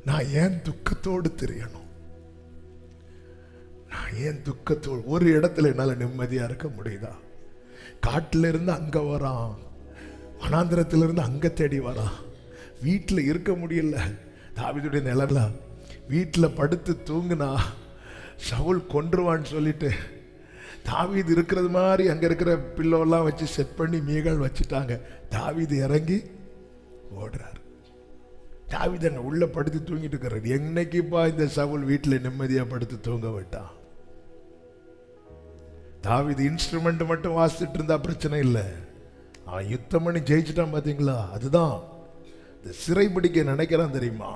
S1: நான் ஏன் துக்கத்தோடு தெரியணும்? நான் ஏன் துக்கத்தோடு? ஒரு இடத்துல என்னால நிம்மதியா இருக்க முடியுதா? காட்டுல இருந்து அங்க வரான், வனாந்திரத்திலிருந்து அங்க தேடி வரான். வீட்டில் இருக்க முடியல. தாவீதுடைய நிலையில வீட்டில் படுத்து தூங்குனா சவுல் கொன்றுவான்னு சொல்லிட்டு தாவீது இருக்கிறது மாதிரி அங்க இருக்கிற பில்லோலாம் வச்சு செட் பண்ணி மீகள் வச்சுட்டாங்க. தாவீது இறங்கி ஓடுறாரு. தாவீது அங்க உள்ள படுத்து தூங்கிட்டு இருக்கிறார். என்னைக்குப்பா இந்த சவுல் வீட்டில் நிம்மதியா படுத்து தூங்க விட்டான்? தாவீது இன்ஸ்ட்ருமெண்ட் மட்டும் வாசிச்சுட்டு இருந்தா பிரச்சனை இல்லை, அவன் யுத்தம் பண்ணி ஜெயிச்சுட்டான். பாத்தீங்களா? அதுதான் இந்த சிறை பிடிக்க நினைக்கிறான் தெரியுமா?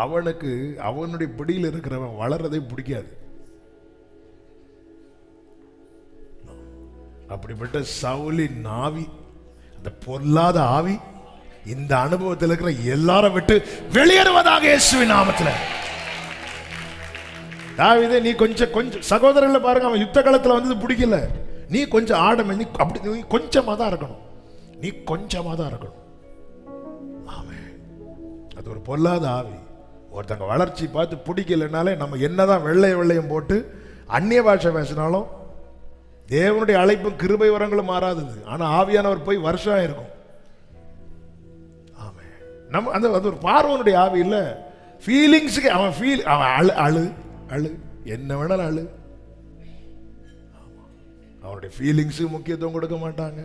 S1: அவனுக்கு அவனுடைய பிடியில் இருக்கிறவன் வளர்றதே பிடிக்காது. அப்படிப்பட்ட சவுலின் ஆவி, அந்த பொல்லாத ஆவி இந்த அனுபவத்தில் இருக்கிற எல்லாரும் விட்டு வெளியேறுவதாக இயேசுவின் நாமத்தில். தாவீதே, நீ கொஞ்சம் சகோதரர்களை பாருங்க, அவன் யுத்த காலத்தில் வந்தது பிடிக்கல. நீ கொஞ்சம் ஆடமே, நீ அப்படி நீ கொஞ்சமா தான் இருக்கணும், நீ கொஞ்சமா தான் இருக்கணும். ஆமே, அது ஒரு பொல்லாத ஆவி. ஒருத்தங்க வளர்ச்சி பார்த்து பிடிக்கலனாலே நம்ம என்னதான் வெள்ளையும் போட்டு அந்நிய பாஷை பேசினாலும் தேவனுடைய அழைப்பும் கிருபை வரங்களும் மாறாதது. ஆனா ஆவியானவர் போய் வருஷம் ஆயிருக்கும். ஆமே, நம்ம அந்த அது ஒரு பார்வனுடைய ஆவி இல்ல, ஃபீலிங்ஸுக்கு அவன் அவன் அழு என்ன வேணாலும் அழு. அவனுடைய ஃபீலிங்ஸுக்கு முக்கியத்துவம் கொடுக்க மாட்டாங்க.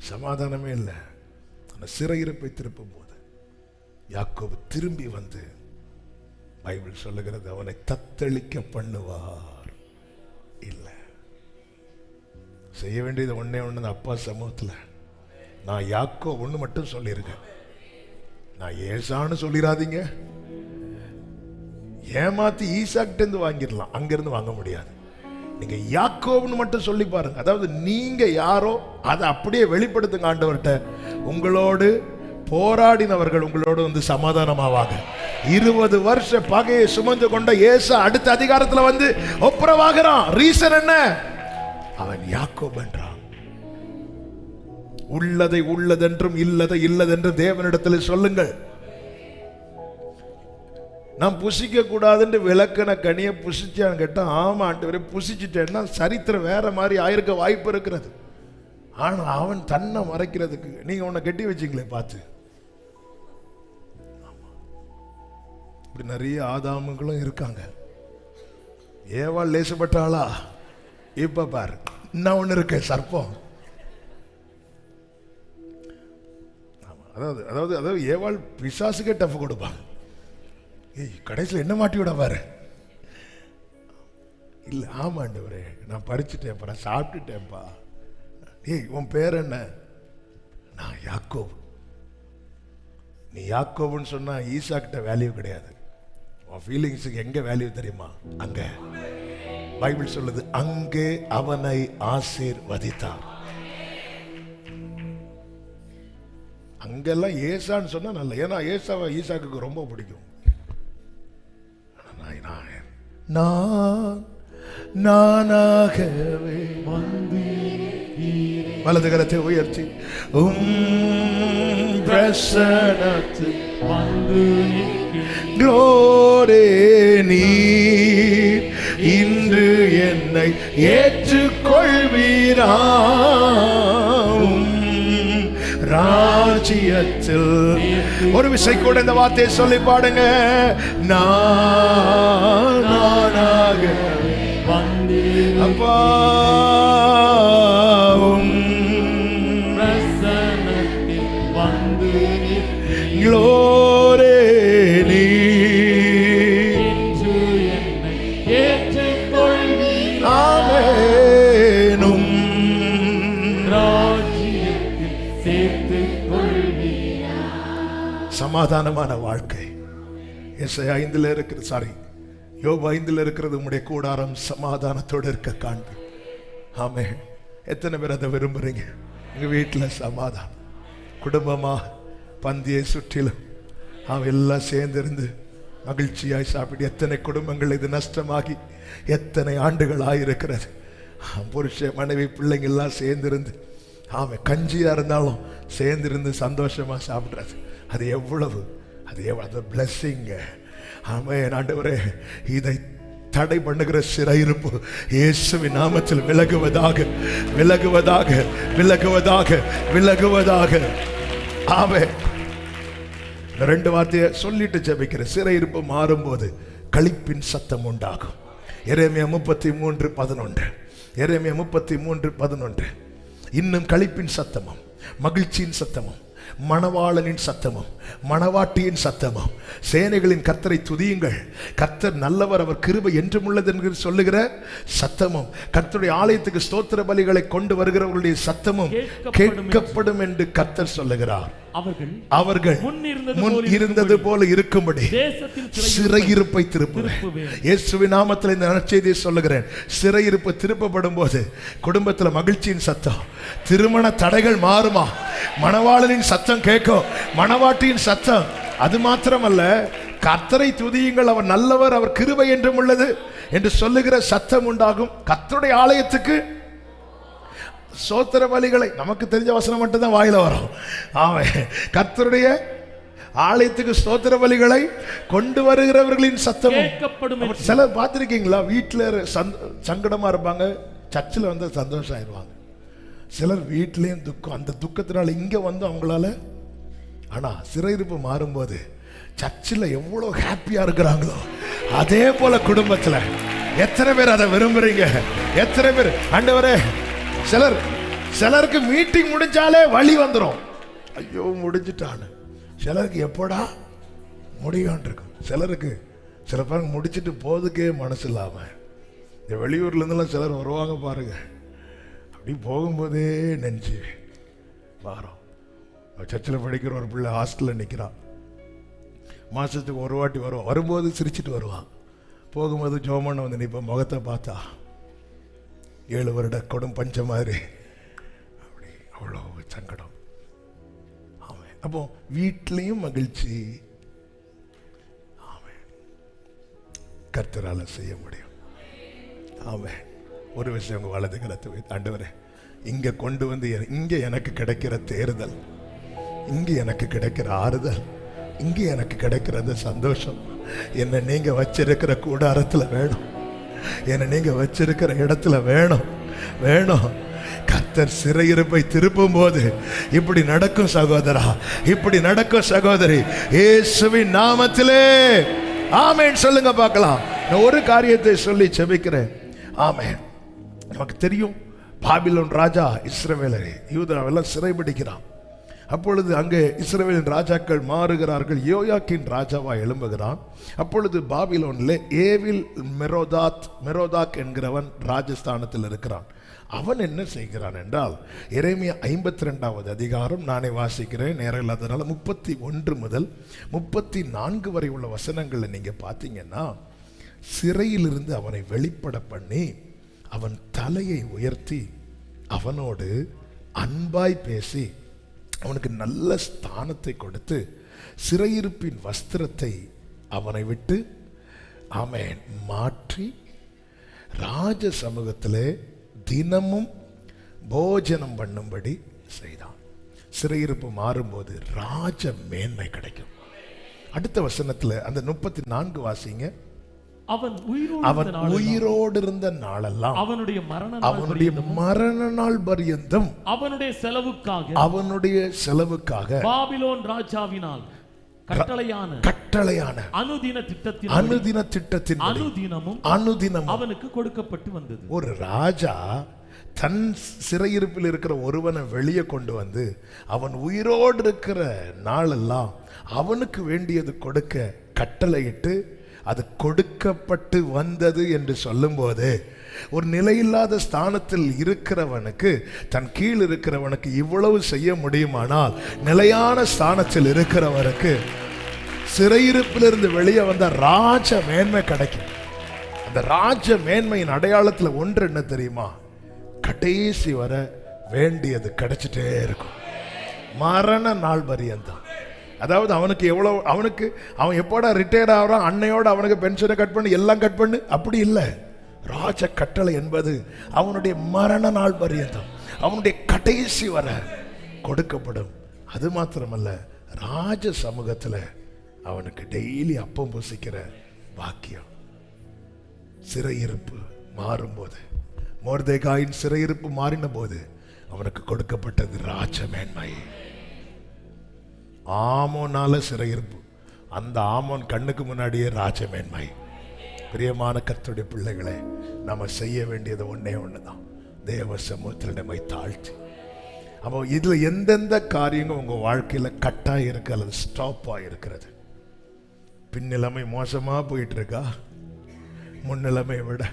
S1: சமாதானமே இல்லை. அந்த சிறையிருப்பை திருப்பும் போது யாக்கோபு திரும்பி வந்து பைபிள் சொல்லுகிறது, அவனை தத்தளிக்க பண்ணுவார் இல்லை. செய்ய வேண்டியது ஒன்னே ஒண்ணு. அப்பா சமூகத்தில் நான் யாக்கோபு ஒண்ணு மட்டும் சொல்லியிருக்கேன், நான் ஏசான்னு சொல்லிடாதீங்க. ஏமாத்தி ஈசாக்கிட்ட இருந்து வாங்கிடலாம், அங்கிருந்து வாங்க முடியாது. நீங்க யாக்கோபுன்னு மட்டும் சொல்லி பாருங்க. அதாவது நீங்க யாரோ அதை அப்படியே வெளிப்படுத்துங்க ஆண்டவர்கிட்ட. உங்களோடு போராடினவர்கள் உங்களோடு வந்து சமாதானமாவாங்க. 20 வருஷ பகையை சுமந்து கொண்ட ஏசா அடுத்த அதிகாரத்தில் வந்து ஒப்புரவாகிறான். ரீசன் என்ன? அவன் யாக்கோபு என்றான். உள்ளதை உள்ளதென்றும் இல்லதை இல்லதென்றும் தேவனிடத்தில் சொல்லுங்கள். நான் புசிக்க கூடாதுன்னு விளக்கண கனியை புசிச்சான்னு கேட்டா, ஆமா ஆண்டவரே புசிச்சுட்டேன்னா சரித்திரம் வேற மாதிரி ஆயிருக்க வாய்ப்பு இருக்கிறது. ஆனா அவன் தன்னை மறைக்கிறதுக்கு நீங்க உன்னை கட்டி வச்சிங்களே பார்த்து. இப்படி நிறைய ஆதாமுங்களும் இருக்காங்க. ஏவாள் லேசப்பட்டாளா? இப்ப பாரு, நான் ஒண்ணு இருக்க சர்ப்பம். அதாவது அதாவது அதாவது ஏவாள் பிசாசுக்கே டஃப் கொடுப்பாங்க. கடைசியில் என்ன மாட்டி விட பாரு. இல்ல, ஆமாண்டவரே நான் பறிச்சுட்டேன்ப்பா, நான் சாப்பிட்டுட்டேன்ப்பா. ஏய், உன் பேர் என்ன? நான் யாக்கோபு. நீ யாக்கோபுன்னு சொன்னா ஈசாக்கிட்ட வேல்யூ கிடையாது. உன் ஃபீலிங்ஸுக்கு எங்க வேல்யூ தெரியுமா? அங்க பைபிள் சொல்லுது, அங்கே அவனை ஆசீர்வதித்தார். அங்கெல்லாம் ஏசான்னு சொன்னா நல்ல, ஏன்னா ஏசாவை ஈசாக்கு ரொம்ப பிடிக்கும். நானாகவே வலது கரத்தை உயர்த்தி பிரசனத்தில் க்ளோரே நீர் இன்று என்னை ஏற்றுக்கொள்வீரா ராஜ்யத்தில். ஒரு விசை கூட இந்த வார்த்தையை சொல்லி பாடுங்க. நானாகவே சமாதானமான வாழ்க்கை. ஏசாயா 5 இருக்கிற யோபு 5 இருக்கிறது, உம்முடைய கூடாரம் சமாதானத்தோடு இருக்க காண்பு. ஆமென். எத்தனை பேர் அதை விரும்புறீங்க? எங்க வீட்டில் சமாதானம், குடும்பமா பந்தியை சுற்றிலும் எல்லாம் சேர்ந்திருந்து மகிழ்ச்சியாய் சாப்பிட்டு, எத்தனை குடும்பங்கள் இது நஷ்டமாகி எத்தனை ஆண்டுகள் ஆயிருக்கிறது. புருஷ மனைவி பிள்ளைங்க எல்லாம் சேர்ந்திருந்து கஞ்சியா இருந்தாலும் சேர்ந்திருந்து சந்தோஷமா சாப்பிடுறது, அது எவ்வளவு அது பிளஸ்ஸிங்க. ஆமென். ஆண்டவரே, இதை தடை பண்ணுகிற சிறையிருப்பு இயேசுவின் நாமத்தில் விலகுவதாக, விலகுவதாக, விலகுவதாக, விலகுவதாக. ஆமென். 2 வார்த்தையை சொல்லிட்டு ஜெபிக்கிற. சிறையிருப்பு மாறும்போது களிப்பின் சத்தம் உண்டாகும். எரேமியா 33:11. எரேமியா 33:11. இன்னும் களிப்பின் சத்தமும் மகிழ்ச்சியின் சத்தமும் மணவாளனின் சத்தமும் மணவாட்டியின் சத்தமும் சேனைகளின் கர்த்தரை துதியுங்கள், கர்த்தர் நல்லவர், அவர் கிருபை என்றும் உள்ளது என்று சொல்லுகிற சத்தமும் கர்த்தருடைய ஆலயத்துக்கு ஸ்தோத்திர பலிகளை கொண்டு வருகிறவர்களுடைய சத்தமும் கேட்கப்படும் என்று கர்த்தர் சொல்லுகிறார். அவர்கள் முன் இருந்தது போல இருக்கும்படி சிறையிருப்பை திருப்புவேன். இயேசுவின் நாமத்தில் இந்த நற்செய்தியை சொல்லுகிறேன். சிறையிருப்பு திருப்பப்படும் போது குடும்பத்தில் மகிழ்ச்சியின் சத்தம், திருமண தடைகள் மாறுமா, மணவாளனின் சத்தம் கேட்கும், மணவாட்டியின் சத்தம். அது மாத்திரமல்ல, கர்த்தரை துதியுங்கள், அவர் நல்லவர், அவர் கிருபை என்றும் உள்ளது என்று சொல்லுகிற சத்தம் உண்டாகும். கர்த்தருடைய ஆலயத்துக்கு ஸ்தோத்திர பலிகளை, நமக்கு தெரிஞ்ச வசனம் மட்டும் தான் வாயில வரும். ஆமென். கர்த்தருடைய ஆலயத்துக்கு ஸ்தோத்திர பலிகளை கொண்டு வருகிறவர்களின் சத்தமும். சிலர் பார்த்திருக்கீங்களா, வீட்டில் சங்கடமா இருப்பாங்க, சர்ச்சில் வந்து சந்தோஷம் ஆயிடுவாங்க. சிலர் வீட்லேயும் துக்கம், அந்த துக்கத்தினால இங்கே வந்து அவங்களால. ஆனால் சிறையிருப்பு மாறும்போது சர்ச்சில் எவ்வளோ ஹாப்பியாக இருக்கிறாங்களோ அதே போல குடும்பத்தில். எத்தனை பேர் அதை விரும்புறீங்க? எத்தனை பேர்? ஆண்டவரே, சிலருக்கு மீட்டிங் முடிஞ்சாலே வழி வந்துடும், ஐயோ முடிஞ்சிட்டான்னு. சிலருக்கு எப்படா முடியும் இருக்கும். சிலருக்கு சில பேருக்கு முடிச்சுட்டு போதுக்கே மனசு இல்லாம, இந்த வெளியூர்ல இருந்தெல்லாம் சிலர் வருவாங்க பாருங்க, அப்படி போகும்போதே நினைச்சு வாரம். சர்ச்சில் படிக்கிற ஒரு பிள்ளை ஹாஸ்டலில் நிற்கிறான், மாதத்துக்கு ஒரு வாட்டி வருவான். வரும்போது சிரிச்சிட்டு வருவான், போகும்போது ஜோமண்ண வந்து நிற்ப முகத்தை பார்த்தா 7 வருட கொடும் பஞ்ச மாதிரி, அப்படி அவ்வளோ சங்கடம். ஆமாம். அப்போ வீட்லேயும் மகிழ்ச்சி. ஆமாம், கர்த்தரால செய்ய முடியும். ஆமாம். ஒரு விஷயம் உங்கள் வலது கரத்தை வைத்து, ஆண்டவரே, இங்கே கொண்டு வந்து இங்கே எனக்கு கிடைக்கிற தேர்தல், இங்கே எனக்கு கிடைக்கிற ஆறுதல், இங்கே எனக்கு கிடைக்கிற அந்த சந்தோஷம் என்னை நீங்கள் வச்சிருக்கிற கூடாரத்தில் வேணும், என்னை நீங்க வச்சிருக்கிற இடத்துல வேணும் வேணும். கர்த்தர் சிறையிருப்பை திருப்பும் போது இப்படி நடக்கும் சகோதரா, இப்படி நடக்கும் சகோதரி, இயேசுவின் நாமத்திலே ஆமென் சொல்லுங்க பார்க்கலாம். நான் ஒரு காரியத்தை சொல்லி செபிக்கிறேன். ஆமென். நமக்கு தெரியும், பாபிலோன் ராஜா இஸ்ரவேலரை யூதாவெல்லாம் சிறைபிடிக்கிறான். அப்பொழுது அங்கே இஸ்ரவேலின் ராஜாக்கள் மாறுகிறார்கள். யோயாக்கின் ராஜாவா எழும்புகிறான். அப்பொழுது பாபிலோனில் ஏவில் மெரோதாக் என்கிறவன் ராஜஸ்தானத்தில் இருக்கிறான். அவன் என்ன செய்கிறான் என்றால், எரேமியா 52வது அதிகாரம் நானே வாசிக்கிறேன், நேரம் இல்லாதனால 31 முதல் 34 வரை உள்ள வசனங்களை நீங்க பார்த்தீங்கன்னா, சிறையிலிருந்து அவனை வெளிப்பட பண்ணி அவன் தலையை உயர்த்தி அவனோடு அன்பாய் பேசி அவனுக்கு நல்ல ஸ்தானத்தை கொடுத்து சிறையிருப்பின் வஸ்திரத்தை அவனை விட்டு ஆமென் மாற்றி ராஜ சமூகத்திலே தினமும் போஜனம் பண்ணும்படி செய்தான். சிறையிருப்பு மாறும்போது ராஜ மேன்மை கிடைக்கும். அடுத்த வசனத்தில் அந்த 34 வாசிங்க. அவன் உயிரோடு இருந்த நாளெல்லாம் அவனுடைய மரண நாள் பரியந்தம் அவனுடைய செலவுக்காக
S2: பாபிலோன் ராஜாவினால் கட்டளையான அனுதின திட்டத்தின் அனுதினமும் அவனுக்கு கொடுக்கப்பட்டு வந்தது.
S1: ஒரு ராஜா தன் சிறையிருப்பில் இருக்கிற ஒருவனை வெளியே கொண்டு வந்து அவன் உயிரோடு இருக்கிற நாளெல்லாம் அவனுக்கு வேண்டியது கொடுக்க கட்டளையிட்டு அது கொடுக்கப்பட்டு வந்தது என்று சொல்லும்போது, ஒரு நிலையில்லாத ஸ்தானத்தில் இருக்கிறவனுக்கு, தன் கீழ் இருக்கிறவனுக்கு இவ்வளவு செய்ய முடியுமானால், நிலையான ஸ்தானத்தில் இருக்கிறவருக்கு சிறையிருப்பிலிருந்து வெளியே வந்த ராஜ மேன்மை கிடைக்கும். அந்த ராஜ மேன்மையின் அடையாளத்தில் ஒன்று என்ன தெரியுமா? கடைசி வர வேண்டியது கிடைச்சிட்டே இருக்கும், மரண நாள் பரியந்தம். அதாவது அவனுக்கு எவ்வளோ, அவன் எப்போடா ரிட்டையர்ட் ஆகிறான், அன்னையோட அவனுக்கு பென்ஷனை கட் பண்ணி எல்லாம் கட் பண்ணு, அப்படி இல்லை. ராஜ கட்டளை என்பது அவனுடைய மரண நாள் பரியந்தம், அவனுடைய கடைசி வர கொடுக்கப்படும். அது மாத்திரமல்ல, ராஜ சமூகத்தில் அவனுக்கு டெய்லி அப்பம் புசிக்கிற பாக்கியம். சிறையிருப்பு மாறும்போது, மொர்தெகாயின் சிறையிருப்பு மாறின போது அவனுக்கு கொடுக்கப்பட்டது ராஜ மேன்மை. ஆமோனால சிறையிருப்பு, அந்த ஆமோன் கண்ணுக்கு முன்னாடியே ராஜ மேன்மை. பிரியமான கர்த்தருடைய பிள்ளைகளே, நம்ம செய்ய வேண்டியது ஒன்னே ஒண்ணுதான், தேவ சமூகத்தில் நம்மை தாழ்த்தி. அப்போ இதுல எந்தெந்த காரியங்கள் உங்க வாழ்க்கையில கட்டாக இருக்கு அல்லது ஸ்டாப் ஆகிருக்கிறது? பின்னிலைமை மோசமா போயிட்டு இருக்கா முன்னிலைமை விட?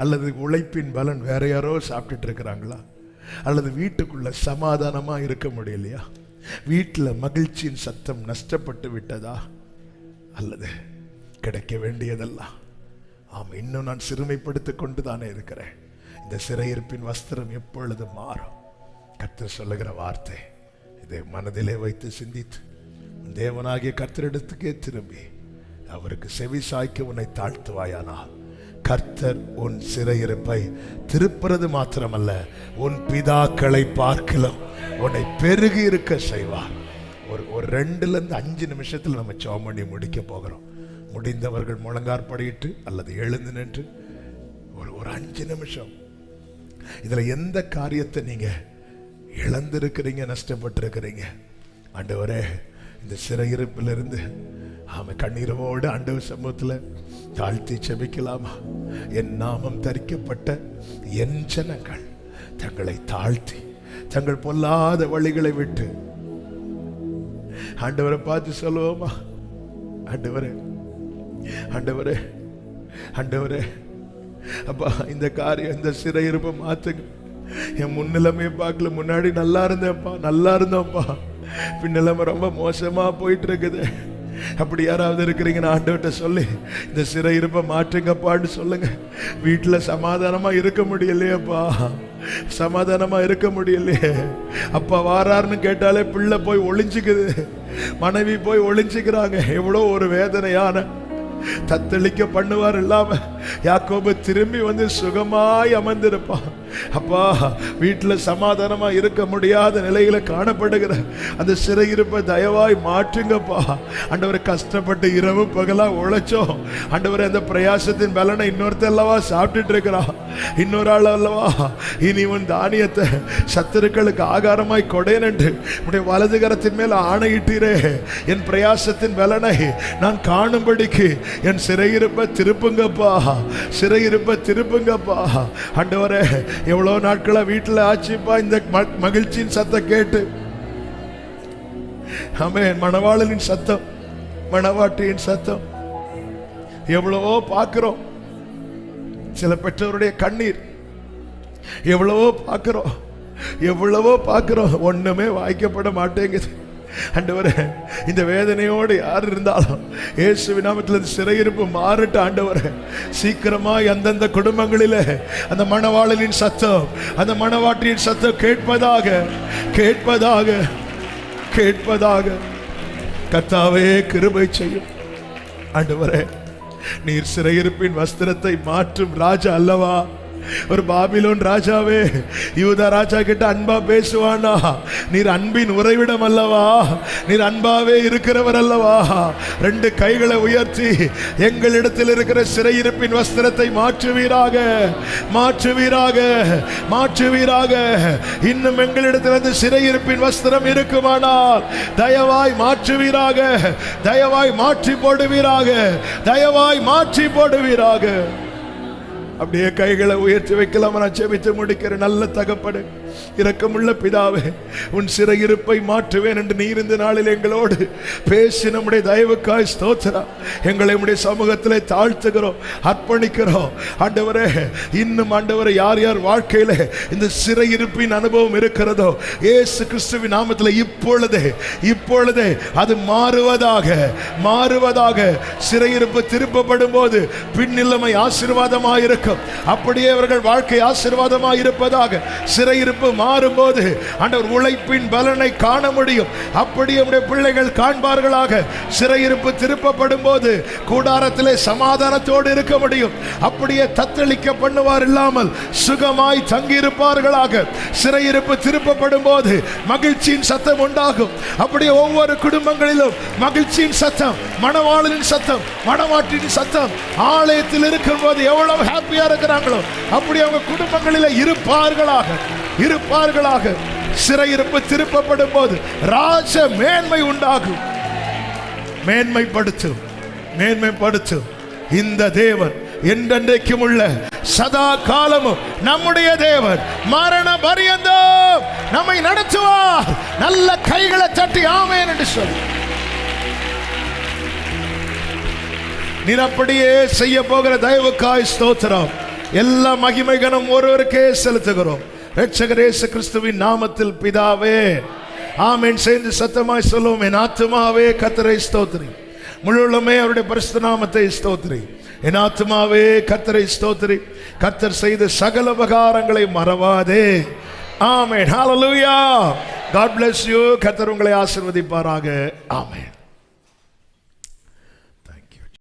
S1: அல்லது உழைப்பின் பலன் வேற யாரோ சாப்பிட்டுட்டு இருக்கிறாங்களா? அல்லது வீட்டுக்குள்ள சமாதானமா இருக்க முடியலையா? வீட்டில் மகிழ்ச்சியின் சத்தம் நஷ்டப்பட்டு விட்டதா? அல்லது கிடைக்க வேண்டியதெல்லாம் ஆமா, இன்னும் நான் சிறுமைப்படுத்திக் கொண்டு தானே இருக்கிறேன். இந்த சிறையிருப்பின் வஸ்திரம் எப்பொழுது மாறும்? கர்த்தர் சொல்லுகிற வார்த்தை இதை மனதிலே வைத்து சிந்தித்து தேவனாகிய கர்த்தரிடத்துக்கே திரும்பி அவருக்கு செவி சாய்க்க உன்னை தாழ்த்துவாயானால், கர்த்தர் உன் சிறையிருப்பை திருப்புறது மாத்திரமல்ல, உன் பிதாக்களை பார்க்கலாம் உன்னை பெருகி இருக்க செய்வார். ஒரு 2-5 நிமிஷத்தில் நம்ம ஜெபம் பண்ணி முடிக்க போகிறோம். முடிந்தவர்கள் முழங்காற்படியிட்டு அல்லது எழுந்து நின்று ஒரு 5 நிமிஷம் இதுல எந்த காரியத்தை நீங்க இழந்திருக்கிறீங்க, நஷ்டப்பட்டிருக்கிறீங்க, ஆண்டவரே இந்த சிறையிருப்பிலிருந்து கண்ணீரோடு ஆண்டவர் சமூகத்தில் தாழ்த்தி செபிக்கலாமா? என் நாமம் தரிக்கப்பட்ட என் ஜனங்கள் தங்களை தாழ்த்தி தங்கள் பொல்லாத வழிகளை விட்டு ஆண்டவரை பார்த்து சொல்லுவோமா? ஆண்டவரே, ஆண்டவரே, ஆண்டவரே, அப்பா இந்த காரியம், இந்த சிறையிருப்பை மாத்துங்க. என் முன்னிலைமையை பார்க்கல, முன்னாடி நல்லா இருந்தேன்ப்பா, நல்லா இருந்தோம்ப்பா, பின்னிலைமை ரொம்ப மோசமா போயிட்டு இருக்குது. அப்படி யாராவது இருக்கிறீங்கன்னு ஆண்டவர்கிட்ட சொல்லி இந்த சிறையிருப்பை மாற்றுங்கப்பான்னு சொல்லுங்க. வீட்டில் சமாதானமா இருக்க முடியலையேப்பா, சமாதானமா இருக்க முடியலையே. அப்பா வாராருன்னு கேட்டாலே பிள்ளை போய் ஒளிஞ்சுக்குது, மனைவி போய் ஒளிஞ்சுக்கிறாங்க. எவ்வளோ ஒரு வேதனையான தத்தளிக்க பண்ணுவார் இல்லாம யாக்கோபு திரும்பி வந்து சுகமாய் அமர்ந்திருப்பான். அப்பா வீட்டில் சமாதானமா இருக்க முடியாத நிலையில காணப்படுகிற அந்த சிறையிருப்பை தயவாய் மாற்றுங்கப்பா. ஆண்டவரை கஷ்டப்பட்டு இரவு பகலா உழைச்சோம் ஆண்டவரை, அந்த பிரயாசத்தின் பலனை இன்னொருத்த அல்லவா சாப்பிட்டுட்டு இருக்கிறான், இன்னொரு ஆள் அல்லவா. இனி உன் தானியத்தை சத்துருக்களுக்கு ஆகாரமாய் கொடேன் என்று உடைய வலது கரத்தின் மேல் ஆணையிட்டீரே. என் பிரயாசத்தின் பலனை நான் காணும்படிக்கு என் சிறையிருப்பை திருப்புங்கப்பா, சிறையிருப்பை திருப்புங்கப்பா. ஆண்டவரே எவ்வளவு நாட்களா வீட்டில் ஆச்சுப்பா இந்த மகிழ்ச்சியின் சத்தம் கேட்டு. ஆமென். மணவாளனின் சத்தம், மணவாட்டியின் சத்தம் எவ்வளவோ பார்க்கிறோம். சில பெற்றோருடைய கண்ணீர் எவ்வளவோ பார்க்கிறோம், எவ்வளவோ பார்க்கிறோம், ஒண்ணுமே வாய்க்கப்பட மாட்டேங்குது. ஆண்டவரே இந்த வேதனையோடு யார் இருந்தாலும் இயேசுவின் நாமத்தில் சிறையிருப்பு மாறட்டு ஆண்டவரே. சீக்கிரமாய் அந்தந்த குடும்பங்களிலே அந்த மணவாளனின் சத்தம், அந்த மணவாட்டியின் சத்தம் கேட்பதாக, கேட்பதாக, கேட்பதாக. கர்த்தாவே கிருபை செய்யும் ஆண்டவரே. நீர் சிறையிருப்பின் வஸ்திரத்தை மாற்றும் ராஜா அல்லவா? ஒரு பாபிலோன் ராஜாவே யூதா ராஜா கிட்ட அன்பா பேசுவானா? நீர் அன்பின் உறைவிடம் அல்லவா, நீர் அன்பாவே இருக்கிறவர் அல்லவா. 2 கைகளை உயர்த்தி எங்களிடத்தில் இருக்கிற சிறையிருப்பின் வஸ்திரத்தை மாற்றுவீராக, மாற்றுவீராக, மாற்றுவீராக. இன்னும் எங்களிடத்தில் அந்த சிறையிருப்பின் வஸ்திரம் இருக்குமானால் தயவாய் மாற்றுவீராக, தயவாய் மாற்றி போடுவீராக, தயவாய் மாற்றி போடுவீராக. அப்படியே கைகளை உயர்த்தி வைக்கலாம். நான் ஜெபித்து முடிக்கிறேன். நல்ல தகப்பனே, இரக்கமுள்ள பிதாவே, உன் சிறையிருப்பை மாற்றுவேன் என்று நீர் இந்த நாளில் எங்களோடு பேசி நம்முடைய தயவுக்காய் ஸ்தோத்திரம். எங்களை உம்முடைய சமூகத்திலே தாழ்த்துகிறோம், அர்ப்பணிக்கிறோம். ஆண்டவரே, இன்னும் ஆண்டவரே, யார் யார் வாழ்க்கையில இந்த சிறையிருப்பின் அனுபவம் இருக்கிறதோ, இயேசு கிறிஸ்துவின் நாமத்தில் இப்பொழுதே அது மாறுவதாக. சிறையிருப்பு திருப்பப்படும் போது பின்னிலைமை ஆசீர்வாதமாக இருக்கும். அப்படியே அவர்கள் வாழ்க்கை ஆசீர்வாதமாக இருப்பதாக. சிறையிருப்பு மாறும்போது ஆண்டவர் உழைப்பின் பலனை காண முடியும். அப்படியே நம்முடைய பிள்ளைகள் காண்பார்களாக. சிறையிருப்பு திருப்பப்படும் போது கூடாரத்திலே சமாதானத்தோடு இருக்க முடியும். அப்படியே தத்தளிக்க பண்ணுவார் இல்லாமல் சுகமாய் தங்கியிருப்பார்களாக. சிறையிருப்பு திருப்பப்படும் போது மகிழ்ச்சியின் சத்தம் உண்டாகும். அப்படியே ஒவ்வொரு குடும்பங்களிலும் மகிழ்ச்சியின் சத்தம், மணவாளனின் சத்தம், மணவாட்டின் சத்தம் ஆலயத்தில் இருக்கும் போது எவ்வளவு ஹாப்பியா இருக்கிறாங்களோ அப்படி அவங்க குடும்பங்களில் இருப்பார்களாக. சிறையிருப்பு திருப்பப்படும் போது ராஜ மேன்மை உண்டாகும். மேன்மைப்படுத்தும் இந்த தேவன் என்றென்றைக்கும் உள்ள சதா காலமும் நம்முடைய தேவன். மரண பரியந்தம் நம்மை நடத்துவார். நல்ல கைகளை தட்டி ஆமென் என்று சொல்லு. நீர் அப்படியே செய்ய போகிற தயவுக்காய் ஸ்தோத்திரம். எல்லா மகிமை கனம் ஒருவருக்கே செலுத்துகிறோம். இரட்சகர் இயேசு கிறிஸ்துவின் நாமத்தில் பிதாவே, ஆமென். சேர்ந்து சத்தமாய் சொல்லுவோம். என் ஆத்துமாவே கர்த்தரை ஸ்தோத்திரி, முழுவதுமே அவருடைய பரிசுத்த நாமத்தை ஸ்தோத்திரி. என் ஆத்துமாவே கர்த்தரை ஸ்தோத்திரி, கர்த்தர் செய்த சகல உபகாரங்களை மறவாதே. ஆமென். ஹல்லேலூயா. God bless you. கர்த்தர் உங்களை ஆசீர்வதிப்பாராக. ஆமென்.